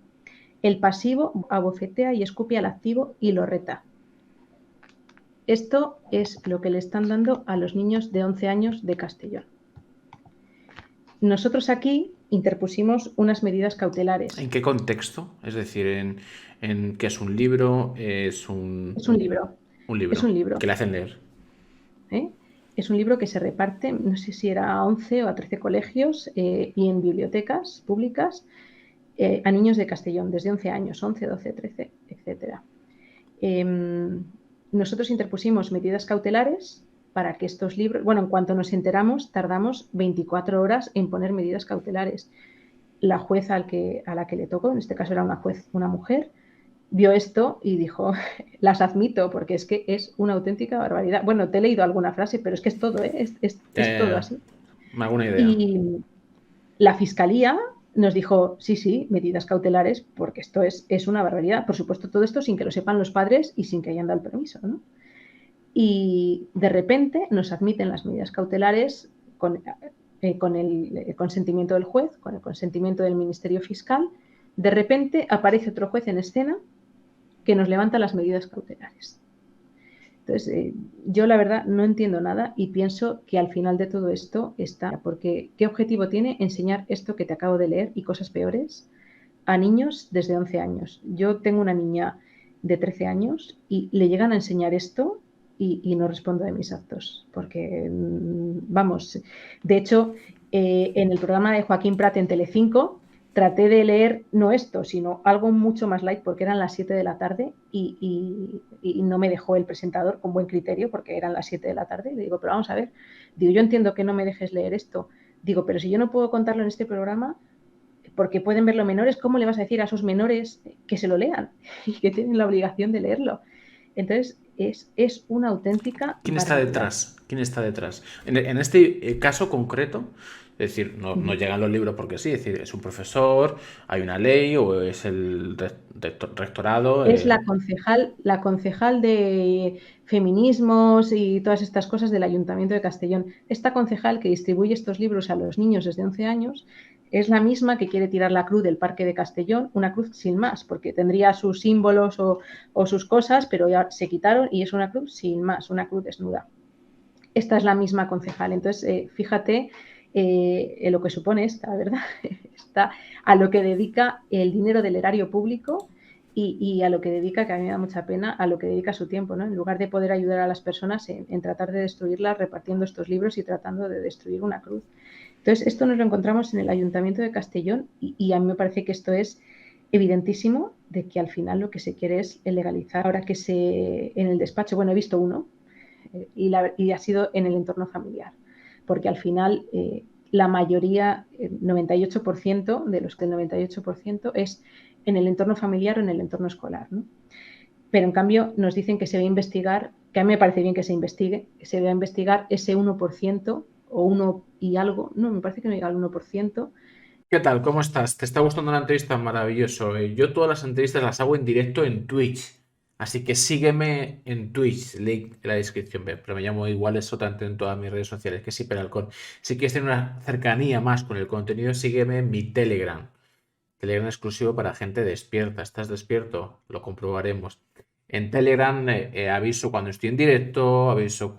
El pasivo abofetea y escupe al activo y lo reta. Esto es lo que le están dando a los niños de 11 años de Castellón. Nosotros aquí interpusimos unas medidas cautelares. ¿En qué contexto? Es decir, en qué es un libro, es un libro. Es libro un libro. que le hacen leer. Es un libro que se reparte, no sé si era a 11 o a 13 colegios y en bibliotecas públicas a niños de Castellón, desde 11 años, 11, 12, 13, etc. Nosotros interpusimos medidas cautelares para que estos libros, bueno, en cuanto nos enteramos, tardamos 24 horas en poner medidas cautelares. La jueza a la que le tocó, en este caso era una mujer, vio esto y dijo, las admito, porque es que es una auténtica barbaridad. Bueno, te he leído alguna frase, pero es que es todo, es todo así. Me hago una idea. Y la fiscalía nos dijo, sí, medidas cautelares, porque esto es una barbaridad. Por supuesto, todo esto sin que lo sepan los padres y sin que hayan dado el permiso, ¿no? Y de repente nos admiten las medidas cautelares con el consentimiento del juez, con el consentimiento del Ministerio Fiscal. De repente aparece otro juez en escena que nos levanta las medidas cautelares. Entonces, yo la verdad no entiendo nada y pienso que al final de todo esto está, porque ¿qué objetivo tiene enseñar esto que te acabo de leer y cosas peores a niños desde 11 años? Yo tengo una niña de 13 años y le llegan a enseñar esto y no respondo de mis actos, porque, vamos, de hecho, en el programa de Joaquín Prat en Telecinco, traté de leer no esto, sino algo mucho más light porque eran las 7 de la tarde y no me dejó el presentador con buen criterio porque eran las 7 de la tarde. Y le digo, pero vamos a ver, digo, yo entiendo que no me dejes leer esto. Digo, pero si yo no puedo contarlo en este programa porque pueden verlo menores, ¿cómo le vas a decir a esos menores que se lo lean y que tienen la obligación de leerlo? Entonces, es una auténtica ¿Quién está barbaridad. detrás? ¿Quién está detrás? En este caso concreto, es decir, no llegan los libros porque sí, es decir, es un profesor, hay una ley o es el rectorado. Es la concejal de feminismos y todas estas cosas del Ayuntamiento de Castellón. Esta concejal que distribuye estos libros a los niños desde 11 años es la misma que quiere tirar la cruz del Parque de Castellón, una cruz sin más, porque tendría sus símbolos o sus cosas, pero ya se quitaron y es una cruz sin más, una cruz desnuda. Esta es la misma concejal. Entonces, fíjate en lo que supone esta, ¿verdad? A lo que dedica el dinero del erario público y a lo que dedica, que a mí me da mucha pena, a lo que dedica su tiempo, ¿no? En lugar de poder ayudar a las personas en tratar de destruirlas, repartiendo estos libros y tratando de destruir una cruz. Entonces, esto nos lo encontramos en el Ayuntamiento de Castellón y a mí me parece que esto es evidentísimo de que al final lo que se quiere es legalizar. Ahora que en el despacho, bueno, he visto uno, y ha sido en el entorno familiar, porque al final la mayoría, 98% de los que el 98% es en el entorno familiar o en el entorno escolar, ¿no? Pero en cambio nos dicen que se va a investigar, que a mí me parece bien que se investigue, que se va a investigar ese 1% o 1 y algo, no, me parece que no llega al 1%. ¿Qué tal? ¿Cómo estás? ¿Te está gustando la entrevista? Maravilloso. Yo todas las entrevistas las hago en directo en Twitch. Así que sígueme en Twitch, link en la descripción. Pero me llamo igual, es totalmente en todas mis redes sociales, que es Hiperalcón. Si quieres tener una cercanía más con el contenido, sígueme en mi Telegram. Telegram exclusivo para gente despierta. ¿Estás despierto? Lo comprobaremos. En Telegram aviso cuando estoy en directo, aviso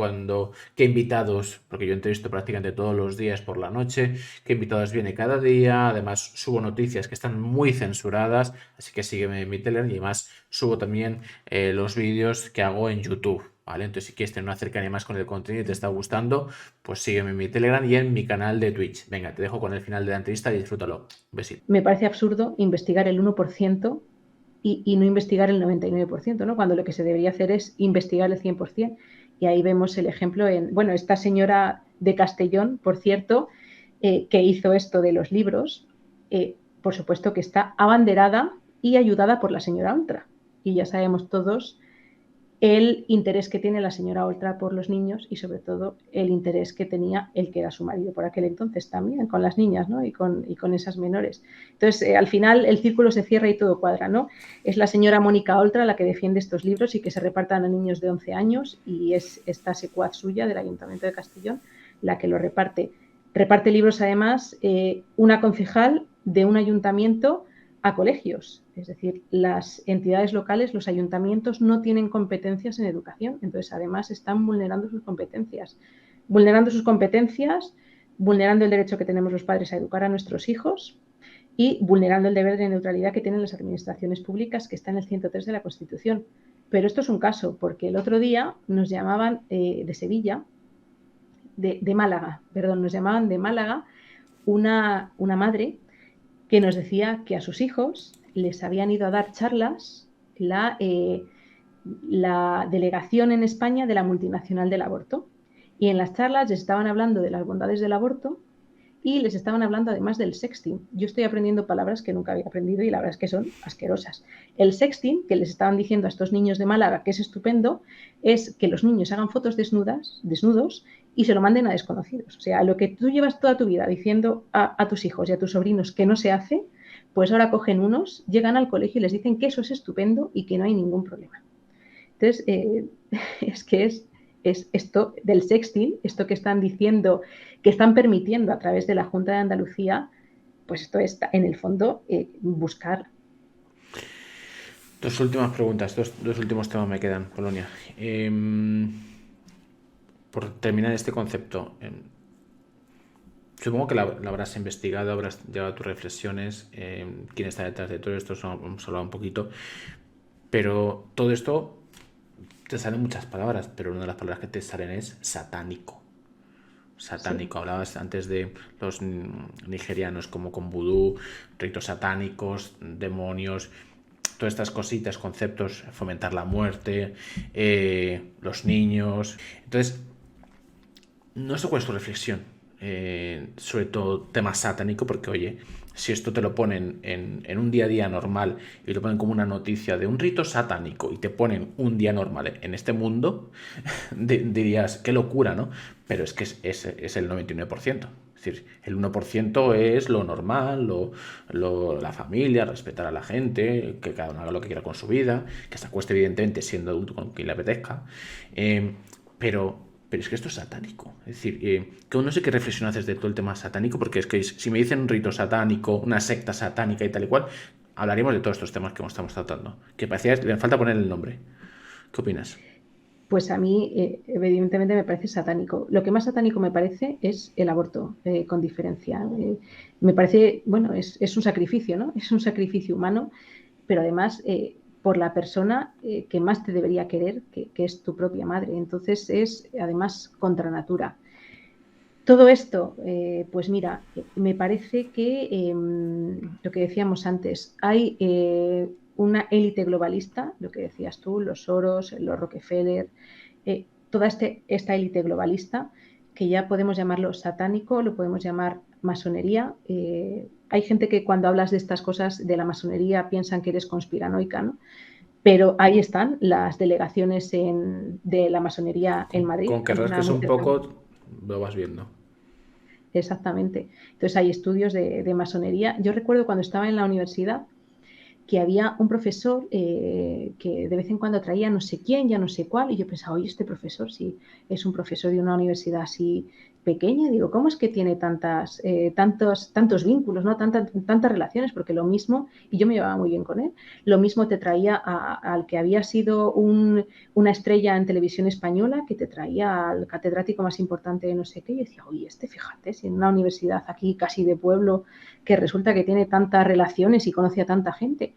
qué invitados, porque yo entrevisto prácticamente todos los días por la noche, qué invitados viene cada día. Además subo noticias que están muy censuradas, así que sígueme en mi Telegram y además subo también los vídeos que hago en YouTube. ¿Vale? Entonces, si quieres tener una cercanía más con el contenido y te está gustando, pues sígueme en mi Telegram y en mi canal de Twitch. Venga, te dejo con el final de la entrevista y disfrútalo. Un besito. Me parece absurdo investigar el 1% y no investigar el 99%, ¿no? Cuando lo que se debería hacer es investigar el 100%. Y ahí vemos el ejemplo bueno, esta señora de Castellón, por cierto, que hizo esto de los libros, por supuesto que está abanderada y ayudada por la señora Oltra. Y ya sabemos todos el interés que tiene la señora Oltra por los niños y sobre todo el interés que tenía el que era su marido por aquel entonces también, con las niñas, ¿no? y con esas menores. Entonces, al final el círculo se cierra y todo cuadra, ¿no? Es la señora Mónica Oltra la que defiende estos libros y que se repartan a niños de 11 años y es esta secuaz suya del Ayuntamiento de Castellón la que lo reparte. Reparte libros además una concejal de un ayuntamiento a colegios. Es decir, las entidades locales, los ayuntamientos no tienen competencias en educación, entonces además están vulnerando sus competencias. Vulnerando sus competencias, vulnerando el derecho que tenemos los padres a educar a nuestros hijos y vulnerando el deber de neutralidad que tienen las administraciones públicas, que está en el 103 de la Constitución. Pero esto es un caso, porque el otro día nos llamaban de Sevilla, de Málaga, perdón, nos llamaban de Málaga una madre que nos decía que a sus hijos les habían ido a dar charlas la delegación en España de la multinacional del aborto. Y en las charlas les estaban hablando de las bondades del aborto y les estaban hablando además del sexting. Yo estoy aprendiendo palabras que nunca había aprendido y la verdad es que son asquerosas. El sexting, que les estaban diciendo a estos niños de Málaga que es estupendo, es que los niños hagan fotos desnudos y se lo manden a desconocidos. O sea, lo que tú llevas toda tu vida diciendo a tus hijos y a tus sobrinos que no se hace, pues ahora cogen unos, llegan al colegio y les dicen que eso es estupendo y que no hay ningún problema. Entonces, es que es esto del sexting, esto que están diciendo, que están permitiendo a través de la Junta de Andalucía, pues esto está, en el fondo, buscar. Dos últimas preguntas, dos últimos temas me quedan, Polonia. Por terminar este concepto, supongo que la habrás investigado, habrás llevado tus reflexiones, quién está detrás de todo esto, hemos hablado un poquito, pero todo esto te salen muchas palabras, pero una de las palabras que te salen es satánico. Satánico, sí. Hablabas antes de los nigerianos como con vudú, ritos satánicos, demonios, todas estas cositas, conceptos, fomentar la muerte, los niños. Entonces, no sé cuál es tu reflexión, sobre todo tema satánico, porque oye, si esto te lo ponen en un día a día normal y lo ponen como una noticia de un rito satánico y te ponen un día normal en este mundo, dirías, qué locura, ¿no? Pero es que es el 99%. Es decir, el 1% es lo normal, la familia, respetar a la gente, que cada uno haga lo que quiera con su vida, que se acueste evidentemente siendo adulto con quien le apetezca, pero es que esto es satánico. Es decir, que no sé qué reflexión haces de todo el tema satánico, porque es que si me dicen un rito satánico, una secta satánica y tal y cual, hablaríamos de todos estos temas que estamos tratando. Que parecía le falta poner el nombre. ¿Qué opinas? Pues a mí, evidentemente, me parece satánico. Lo que más satánico me parece es el aborto, con diferencia. Me parece, bueno, es un sacrificio, ¿no? Es un sacrificio humano, pero además por la persona que más te debería querer, que es tu propia madre. Entonces es, además, contra natura. Todo esto, pues mira, me parece que lo que decíamos antes, hay una élite globalista, lo que decías tú, los Soros, los Rockefeller, toda esta élite globalista, que ya podemos llamarlo satánico, lo podemos llamar masonería. Hay gente que cuando hablas de estas cosas de la masonería piensan que eres conspiranoica, ¿no? Pero ahí están las delegaciones de la masonería en Madrid. Con que Hay una rasques muy un cerca. poco, lo vas viendo. Exactamente. Entonces hay estudios de masonería. Yo recuerdo cuando estaba en la universidad que había un profesor que de vez en cuando traía no sé quién, ya no sé cuál, y yo pensaba, oye, este profesor, si es un profesor de una universidad así pequeña, digo, ¿cómo es que tiene tantos vínculos, ¿no? Tantas relaciones? Porque lo mismo, y yo me llevaba muy bien con él, lo mismo te traía al que había sido una estrella en televisión española, que te traía al catedrático más importante de no sé qué, y decía, oye, fíjate, si en una universidad aquí casi de pueblo, que resulta que tiene tantas relaciones y conoce a tanta gente.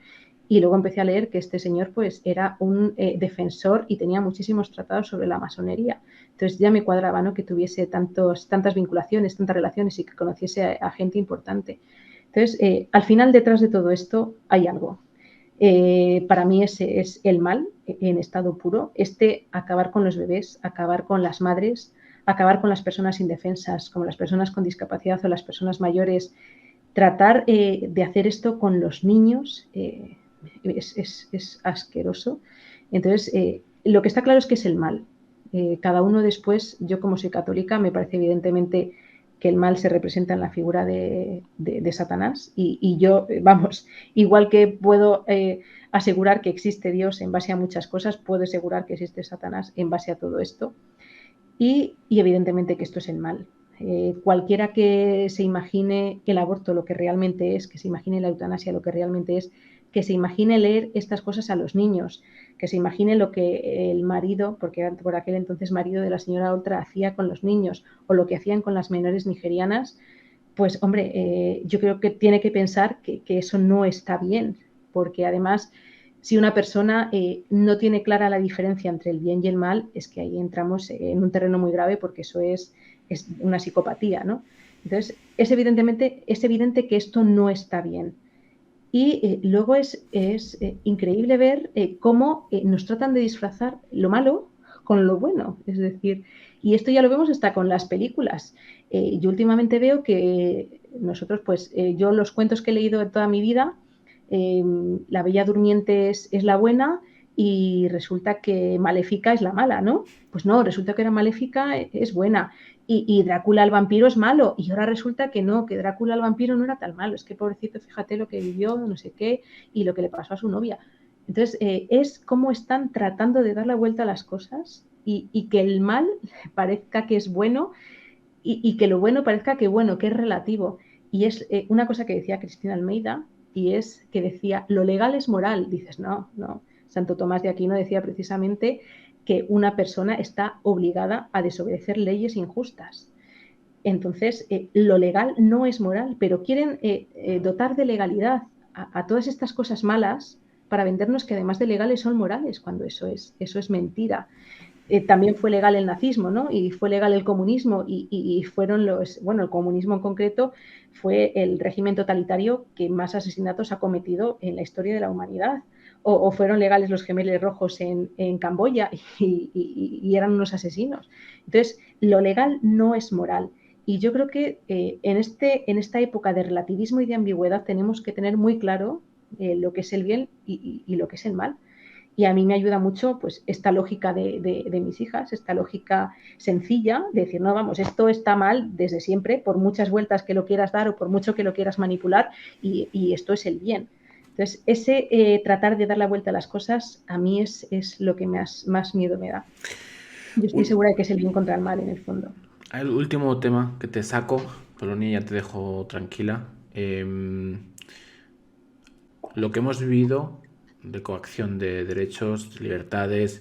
Y luego empecé a leer que este señor pues era un defensor y tenía muchísimos tratados sobre la masonería. Entonces ya me cuadraba, ¿no? Que tuviese tantas vinculaciones, tantas relaciones y que conociese a gente importante. Entonces, al final detrás de todo esto hay algo. Para mí ese es el mal en estado puro, acabar con los bebés, acabar con las madres, acabar con las personas indefensas, como las personas con discapacidad o las personas mayores. Tratar de hacer esto con los niños es asqueroso. Entonces, lo que está claro es que es el mal. Cada uno después, yo como soy católica, me parece evidentemente que el mal se representa en la figura de Satanás y yo, vamos, igual que puedo asegurar que existe Dios en base a muchas cosas, puedo asegurar que existe Satanás en base a todo esto y evidentemente que esto es el mal. Cualquiera que se imagine el aborto lo que realmente es, que se imagine la eutanasia lo que realmente es, que se imagine leer estas cosas a los niños, que se imagine lo que el marido, porque por aquel entonces marido de la señora Oltra, hacía con los niños o lo que hacían con las menores nigerianas, pues hombre, yo creo que tiene que pensar que eso no está bien, porque además si una persona no tiene clara la diferencia entre el bien y el mal, es que ahí entramos en un terreno muy grave porque eso es una psicopatía, ¿no? Entonces, es evidente que esto no está bien. Y luego es increíble ver cómo nos tratan de disfrazar lo malo con lo bueno. Es decir, y esto ya lo vemos hasta con las películas. Yo últimamente veo que nosotros, pues yo los cuentos que he leído de toda mi vida, la Bella Durmiente es la buena y resulta que Maléfica es la mala, ¿no? Pues no, resulta que era Maléfica es buena y Drácula el vampiro es malo, y ahora resulta que no, que Drácula el vampiro no era tan malo, es que pobrecito, fíjate lo que vivió, no sé qué, y lo que le pasó a su novia. Entonces, es cómo están tratando de dar la vuelta a las cosas y que el mal parezca que es bueno y que lo bueno parezca que bueno, que es relativo. Y es una cosa que decía Cristina Almeida, y es que decía, lo legal es moral. Dices, no, no. Santo Tomás de Aquino decía precisamente que una persona está obligada a desobedecer leyes injustas. Entonces, lo legal no es moral, pero quieren dotar de legalidad a todas estas cosas malas para vendernos que además de legales son morales, cuando eso es mentira. También fue legal el nazismo, ¿no? Y fue legal el comunismo y fueron bueno, el comunismo en concreto fue el régimen totalitario que más asesinatos ha cometido en la historia de la humanidad. O fueron legales los gemelos rojos en Camboya y eran unos asesinos. Entonces, lo legal no es moral. Y yo creo que en esta época de relativismo y de ambigüedad tenemos que tener muy claro lo que es el bien y lo que es el mal. Y a mí me ayuda mucho pues esta lógica de mis hijas, esta lógica sencilla de decir, no, vamos, esto está mal desde siempre, por muchas vueltas que lo quieras dar o por mucho que lo quieras manipular, y esto es el bien. Entonces, ese tratar de dar la vuelta a las cosas a mí es lo que más miedo me da. Yo estoy segura de que es el bien contra el mal en el fondo. El último tema que te saco, Polonia, ya te dejo tranquila. Lo que hemos vivido de coacción de derechos, libertades,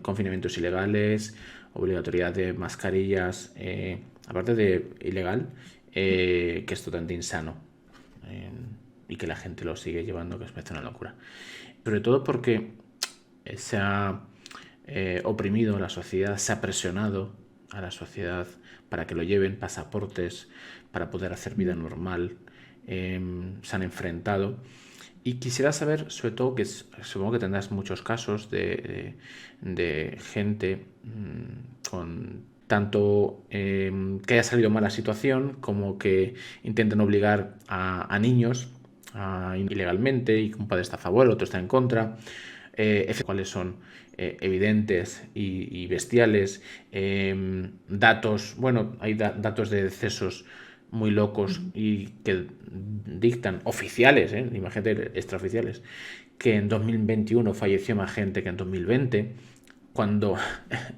confinamientos ilegales, obligatoriedad de mascarillas, aparte de ilegal, que es totalmente insano y que la gente lo sigue llevando, que es parece una locura. Sobre todo porque se ha oprimido la sociedad, se ha presionado a la sociedad para que lo lleven pasaportes, para poder hacer vida normal, se han enfrentado. Y quisiera saber, sobre todo, que supongo que tendrás muchos casos de gente con tanto que haya salido mal la situación como que intenten obligar a niños ilegalmente y que un padre está a favor, el otro está en contra, cuáles son evidentes y bestiales, datos, bueno, hay datos de decesos muy locos y que dictan oficiales, imagínate, extraoficiales, que en 2021 falleció más gente que en 2020, cuando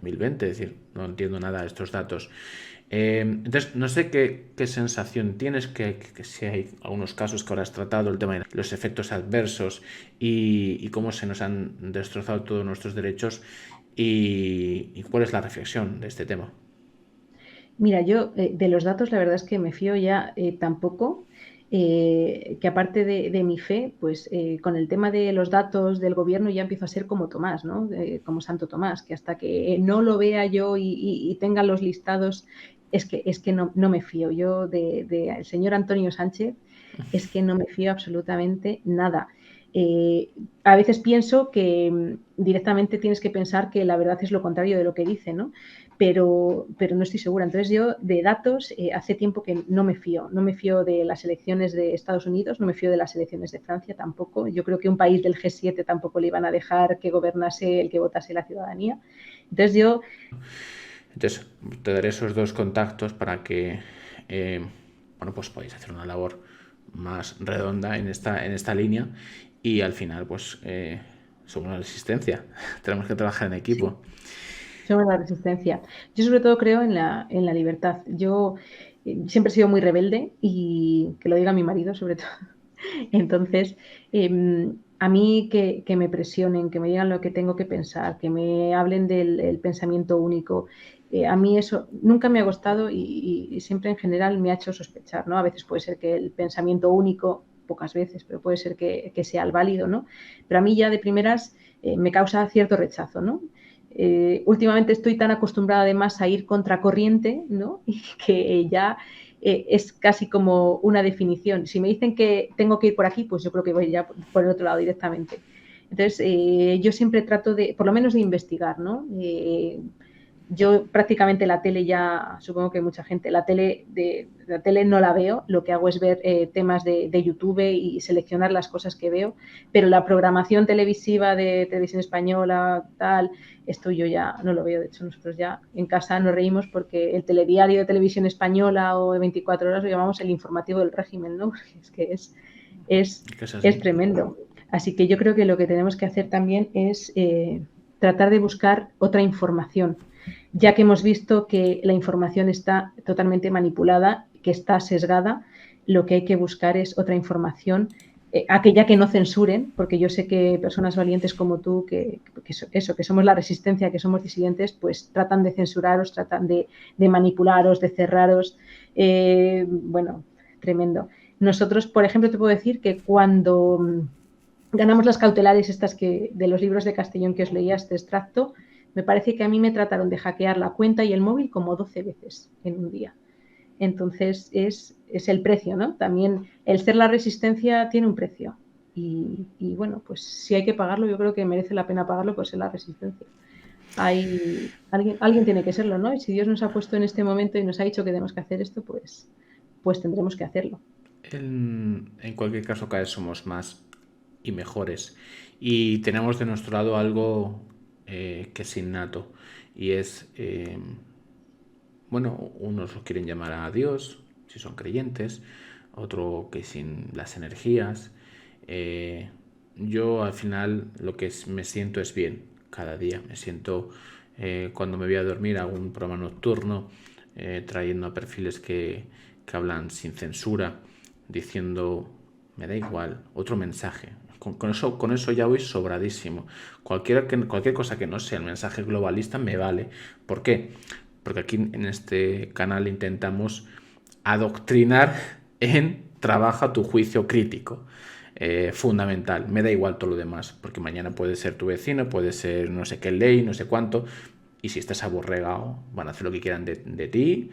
2020, es decir, no entiendo nada de estos datos. Entonces, no sé qué sensación tienes, que si hay algunos casos que ahora has tratado, el tema de los efectos adversos y cómo se nos han destrozado todos nuestros derechos y cuál es la reflexión de este tema. Mira, yo de los datos la verdad es que me fío ya tampoco, que aparte de mi fe, pues con el tema de los datos del gobierno ya empiezo a ser como Tomás, ¿no? Como Santo Tomás, que hasta que no lo vea yo y tenga los listados, es que no me fío. Yo el señor Antonio Sánchez es que no me fío absolutamente nada. A veces pienso que directamente tienes que pensar que la verdad es lo contrario de lo que dice, ¿no? Pero no estoy segura. Entonces yo de datos hace tiempo que no me fío. No me fío de las elecciones de Estados Unidos, no me fío de las elecciones de Francia tampoco. Yo creo que un país del G7 tampoco le iban a dejar que gobernase el que votase la ciudadanía. Entonces, te daré esos dos contactos para que bueno, pues podáis hacer una labor más redonda en esta línea y al final, pues, somos una resistencia. Tenemos que trabajar en Sí, equipo. somos la resistencia. Yo sobre todo creo en la libertad. Yo siempre he sido muy rebelde y que lo diga mi marido sobre todo. Entonces, a mí que me presionen, que me digan lo que tengo que pensar, que me hablen del pensamiento único, a mí eso nunca me ha gustado y siempre en general me ha hecho sospechar, ¿no? A veces puede ser que el pensamiento único, pocas veces, pero puede ser que sea el válido, ¿no? Pero a mí ya de primeras me causa cierto rechazo, ¿no? Últimamente estoy tan acostumbrada además a ir contracorriente, ¿no? Y que ya es casi como una definición. Si me dicen que tengo que ir por aquí, pues yo creo que voy ya por el otro lado directamente. Entonces, yo siempre trato de, por lo menos de investigar, ¿no? Yo prácticamente la tele ya, supongo que mucha gente, la tele no la veo, lo que hago es ver temas de YouTube y seleccionar las cosas que veo, pero la programación televisiva de televisión española, tal, esto yo ya no lo veo. De hecho, nosotros ya en casa nos reímos porque el telediario de televisión española o de 24 horas lo llamamos el informativo del régimen, ¿no? Es que ¿Qué es es así? tremendo. Así que yo creo que lo que tenemos que hacer también es tratar de buscar otra información, ya que hemos visto que la información está totalmente manipulada, que está sesgada. Lo que hay que buscar es otra información, aquella que no censuren, porque yo sé que personas valientes como tú, que somos la resistencia, que somos disidentes, pues tratan de censuraros, tratan de manipularos, de cerraros. Bueno, tremendo. Nosotros, por ejemplo, te puedo decir que cuando ganamos las cautelares estas que de los libros de Castellón que os leía este extracto, me parece que a mí me trataron de hackear la cuenta y el móvil como 12 veces en un día. Entonces es el precio, ¿no? También el ser la resistencia tiene un precio. Bueno, pues si hay que pagarlo, yo creo que merece la pena pagarlo por ser la resistencia. Alguien tiene que serlo, ¿no? Y si Dios nos ha puesto en este momento y nos ha dicho que tenemos que hacer esto, pues tendremos que hacerlo. En cualquier caso, cada vez somos más y mejores. Y tenemos de nuestro lado algo que es innato. Y es, bueno, unos lo quieren llamar a Dios, si son creyentes, otro que sin las energías. Eh, yo al final lo que me siento es bien cada día. Me siento, cuando me voy a dormir, hago un programa nocturno trayendo a perfiles que hablan sin censura, diciendo, me da igual, otro mensaje. Con eso ya voy sobradísimo. Cualquier cosa que no sea el mensaje globalista me vale. ¿Por qué? Porque aquí en este canal intentamos adoctrinar en trabaja tu juicio crítico. Fundamental. Me da igual todo lo demás, porque mañana puede ser tu vecino, puede ser no sé qué ley, no sé cuánto, y si estás aborregado, van a hacer lo que quieran de ti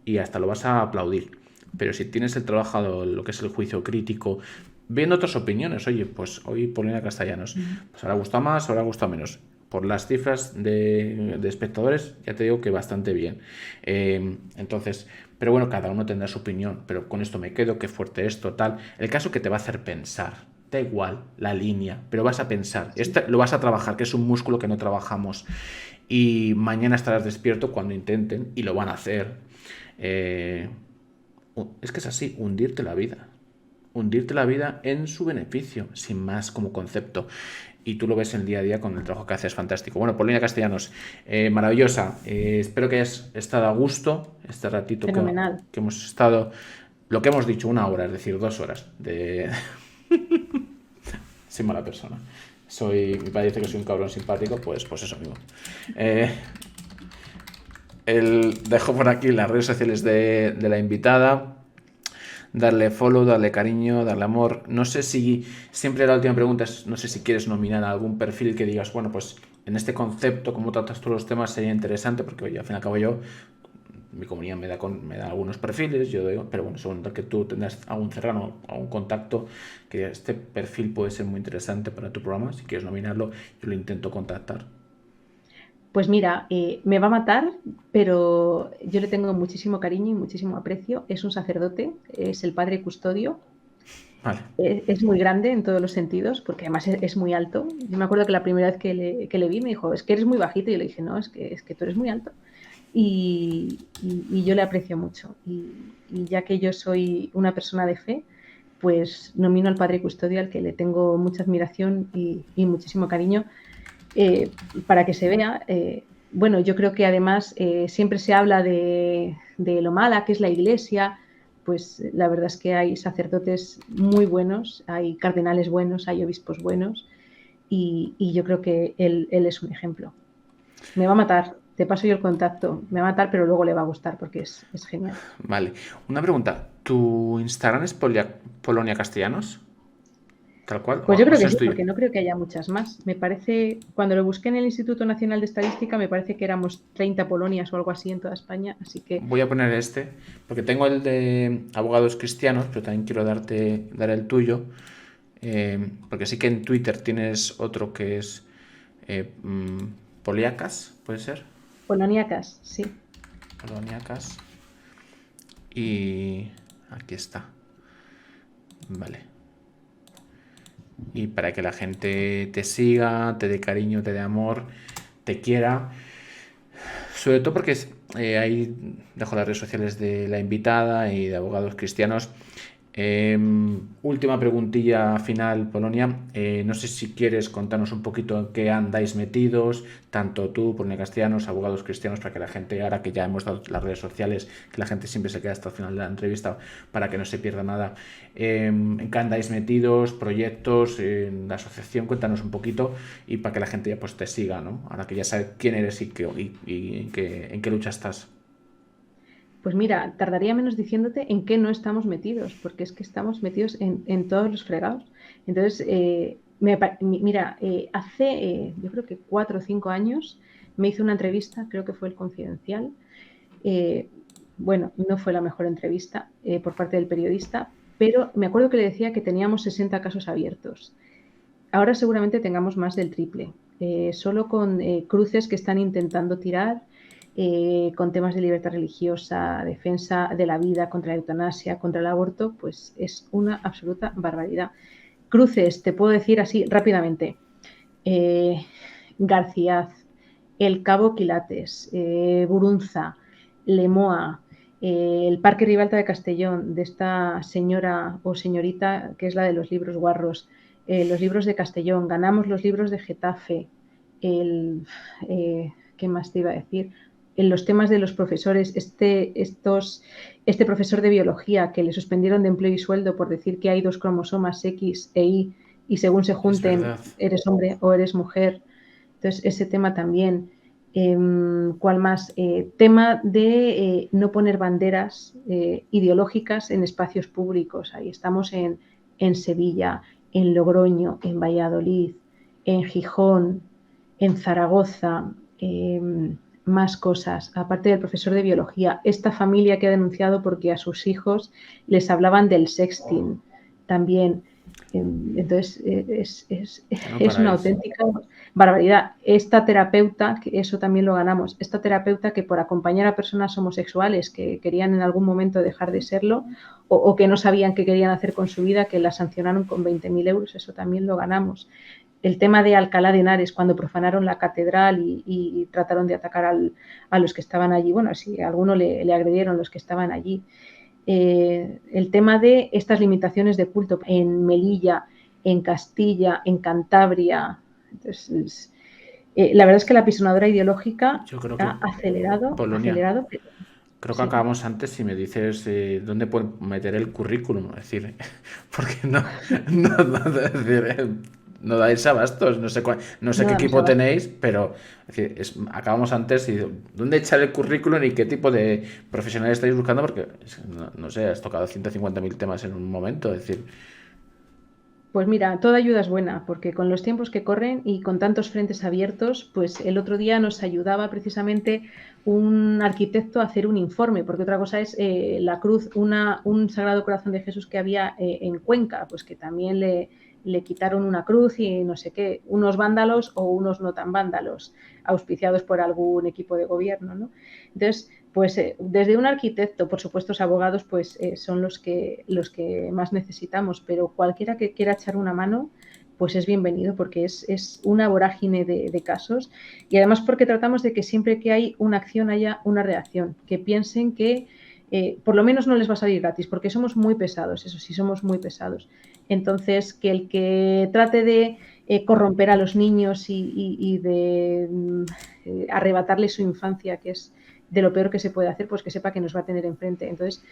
y hasta lo vas a aplaudir. Pero si tienes el trabajo, lo que es el juicio crítico, viendo otras opiniones, oye, pues hoy Paulina Castellanos, pues ahora gusta más, ahora gusta menos. por las cifras de espectadores, ya te digo que bastante bien. Entonces, pero bueno, cada uno tendrá su opinión, pero con esto me quedo, qué fuerte esto, tal. El caso que te va a hacer pensar, da igual la línea, pero vas a pensar, Sí. lo vas a trabajar, que es un músculo que no trabajamos, y mañana estarás despierto cuando intenten, y lo van a hacer. Eh, es que es así, hundirte la vida en su beneficio, sin más como concepto. Y tú lo ves en el día a día con el trabajo que haces, fantástico. Bueno, Paulina Castellanos, maravillosa. Espero que hayas estado a gusto este ratito Fenomenal. que hemos estado, lo que hemos dicho, 1 hora, es decir, 2 horas de... Soy mala persona. Mi padre dice que soy un cabrón simpático, pues eso mismo. Eh, dejo por aquí las redes sociales de la invitada. Darle follow, darle cariño, darle amor. No sé si, siempre la última pregunta es, no sé si quieres nominar a algún perfil que digas, bueno, pues en este concepto, cómo tratas tú los temas, sería interesante, porque oye, al fin y al cabo mi comunidad me da algunos perfiles, yo digo, pero bueno, según que tú tengas algún cercano, algún contacto, que este perfil puede ser muy interesante para tu programa, si quieres nominarlo, yo lo intento contactar. Pues mira, me va a matar, pero yo le tengo muchísimo cariño y muchísimo aprecio. Es un sacerdote, es el padre custodio. Vale. Es muy grande en todos los sentidos, porque además es muy alto. Yo me acuerdo que la primera vez que le vi me dijo, es que eres muy bajito. Y yo le dije, no, es que tú eres muy alto. Y yo le aprecio mucho. Y ya que yo soy una persona de fe, pues nomino al padre custodio, al que le tengo mucha admiración y muchísimo cariño, para que se vea. Bueno, yo creo que además siempre se habla de lo mala que es la Iglesia. Pues la verdad es que hay sacerdotes muy buenos, hay cardenales buenos, hay obispos buenos, y yo creo que él es un ejemplo. Me va a matar, te paso yo el contacto, me va a matar, pero luego le va a gustar porque es genial. Vale. Una pregunta, ¿tu Instagram es Polonia Castellanos? ¿Tal cual? Pues yo O creo eso que es sí, tuyo? porque no creo que haya muchas más. Me parece, cuando lo busqué en el Instituto Nacional de Estadística, me parece que éramos 30 Polonias o algo así en toda España, así que Voy a poner este, porque tengo el de abogados cristianos, pero también quiero dar el tuyo, porque sí que en Twitter tienes otro que es eh, mm, Poliacas, ¿puede ser? poloniacas, sí. Poloniacas. Y aquí está. Vale. Y para que la gente te siga, te dé cariño, te dé amor, te quiera. Sobre todo porque ahí dejo las redes sociales de la invitada y de abogados cristianos. Última preguntilla final, Polonia. No sé si quieres contarnos un poquito en qué andáis metidos, tanto tú, Polonia Castellanos, abogados cristianos, para que la gente, ahora que ya hemos dado las redes sociales, que la gente siempre se queda hasta el final de la entrevista, para que no se pierda nada. En qué andáis metidos, proyectos, en la asociación, cuéntanos un poquito y para que la gente ya pues te siga, ¿no? Ahora que ya sabe quién eres y en qué lucha estás. Pues mira, tardaría menos diciéndote en qué no estamos metidos, porque es que estamos metidos en todos los fregados. Entonces, mira, hace yo creo que 4 o 5 años me hizo una entrevista, creo que fue el Confidencial. Eh, bueno, no fue la mejor entrevista por parte del periodista, pero me acuerdo que le decía que teníamos 60 casos abiertos. Ahora seguramente tengamos más del triple, solo con cruces que están intentando tirar, con temas de libertad religiosa, defensa de la vida, contra la eutanasia, contra el aborto, pues es una absoluta barbaridad. Cruces, te puedo decir así rápidamente, eh, Garciaz, El Cabo Quilates, Burunza, Lemoa, el Parque Ribalta de Castellón, de esta señora o señorita que es la de los libros guarros, los libros de Castellón, ganamos los libros de Getafe, ¿qué más te iba a decir? En los temas de los profesores, este profesor de biología que le suspendieron de empleo y sueldo por decir que hay 2 cromosomas X e Y y según se Es junten verdad. eres hombre o eres mujer. Entonces, ese tema también. ¿Cuál más? Tema de no poner banderas ideológicas en espacios públicos. Ahí estamos en Sevilla, en Logroño, en Valladolid, en Gijón, en Zaragoza, más cosas. Aparte del profesor de biología, esta familia que ha denunciado porque a sus hijos les hablaban del sexting también. Entonces, Que no es una paráis. auténtica barbaridad. Esta terapeuta, que eso también lo ganamos, esta terapeuta que por acompañar a personas homosexuales que querían en algún momento dejar de serlo o que no sabían qué querían hacer con su vida, que la sancionaron con 20.000 euros, eso también lo ganamos. El tema de Alcalá de Henares, cuando profanaron la catedral y trataron de atacar a los que estaban allí, bueno, sí, a alguno le agredieron los que estaban allí. El tema de estas limitaciones de culto en Melilla, en Castilla, en Cantabria. Entonces, la verdad es que la pisonadora ideológica Yo creo que ha acelerado, Polonia, pero creo que sí. acabamos antes si me dices dónde puedo meter el currículum, es decir, porque es decir, no dais abastos, no sé no sé No qué damos equipo abasto. tenéis, pero es decir, acabamos antes y dónde echar el currículum y qué tipo de profesionales estáis buscando, porque no sé, has tocado 150.000 temas en un momento, es decir, Pues mira, toda ayuda es buena, porque con los tiempos que corren y con tantos frentes abiertos, pues el otro día nos ayudaba precisamente un arquitecto a hacer un informe, porque otra cosa es la cruz, un Sagrado Corazón de Jesús que había en Cuenca, pues que también le quitaron una cruz y no sé qué, unos vándalos o unos no tan vándalos, auspiciados por algún equipo de gobierno, ¿no? Entonces, pues desde un arquitecto, por supuesto, los abogados pues son los que más necesitamos, pero cualquiera que quiera echar una mano, pues es bienvenido porque es una vorágine de casos y además porque tratamos de que siempre que hay una acción haya una reacción, que piensen que por lo menos no les va a salir gratis, porque somos muy pesados, eso sí, somos muy pesados. Entonces, que el que trate de corromper a los niños y de arrebatarles su infancia, que es de lo peor que se puede hacer, pues que sepa que nos va a tener enfrente. Entonces,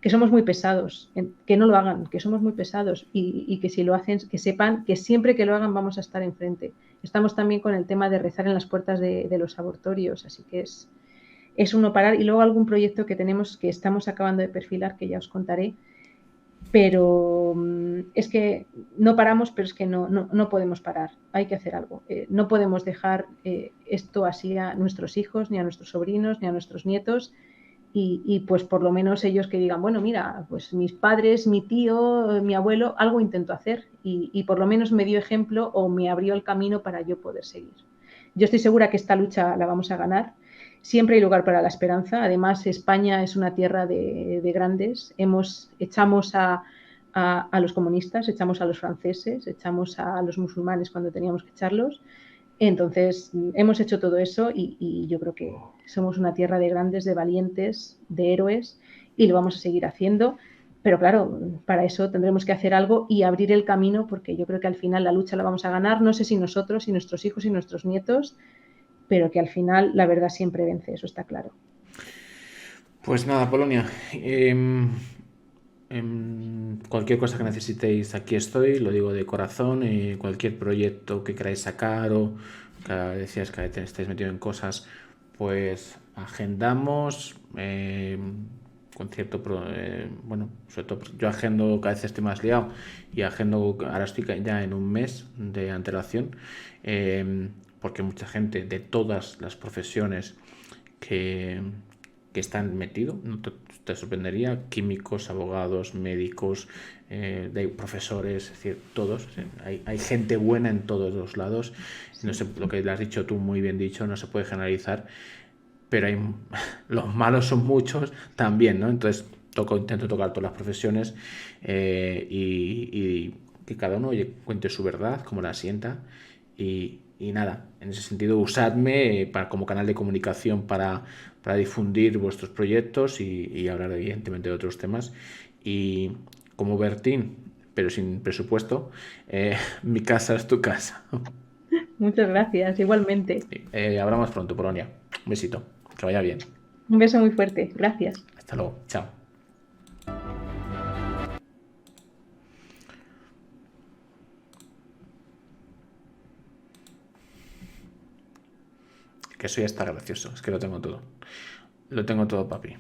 que somos muy pesados, que no lo hagan, que somos muy pesados y que si lo hacen, que sepan que siempre que lo hagan vamos a estar enfrente. Estamos también con el tema de rezar en las puertas de los abortorios, así que es uno parar. Y luego algún proyecto que tenemos que estamos acabando de perfilar, que ya os contaré, pero es que no paramos, pero es que no podemos parar, hay que hacer algo. No podemos dejar esto así a nuestros hijos, ni a nuestros sobrinos, ni a nuestros nietos, y pues por lo menos ellos que digan, bueno, mira, pues mis padres, mi tío, mi abuelo, algo intentó hacer y por lo menos me dio ejemplo o me abrió el camino para yo poder seguir. Yo estoy segura que esta lucha la vamos a ganar. Siempre hay lugar para la esperanza. Además, España es una tierra de grandes. Echamos a los comunistas, echamos a los franceses, echamos a los musulmanes cuando teníamos que echarlos. Entonces, hemos hecho todo eso y yo creo que somos una tierra de grandes, de valientes, de héroes y lo vamos a seguir haciendo. Pero claro, para eso tendremos que hacer algo y abrir el camino porque yo creo que al final la lucha la vamos a ganar, no sé si nosotros, si nuestros hijos y nuestros nietos, pero que al final la verdad siempre vence, eso está claro. pues nada, Polonia. Cualquier cosa que necesitéis, aquí estoy, lo digo de corazón. Cualquier proyecto que queráis sacar o cada vez decías que estáis metido en cosas, pues agendamos. Con cierto, bueno, sobre todo yo agendo, cada vez estoy más liado y agendo, ahora estoy ya en un mes de antelación, porque mucha gente de todas las profesiones que, que están metidos, no te sorprendería, químicos, abogados, médicos, profesores, es decir, todos, hay gente buena en todos los lados, no sé, lo que le has dicho tú, muy bien dicho, no se puede generalizar, pero los malos son muchos también, ¿no? Entonces intento tocar todas las profesiones y que cada uno cuente su verdad, como la sienta y nada, en ese sentido usadme como canal de comunicación para difundir vuestros proyectos y hablar evidentemente de otros temas y como Bertín, pero sin presupuesto, mi casa es tu casa. Muchas gracias, igualmente. Hablamos pronto, Polonia. Un besito, que vaya bien. Un beso muy fuerte, gracias. Hasta luego, chao. Que soy hasta gracioso, es que lo tengo todo. Lo tengo todo, papi.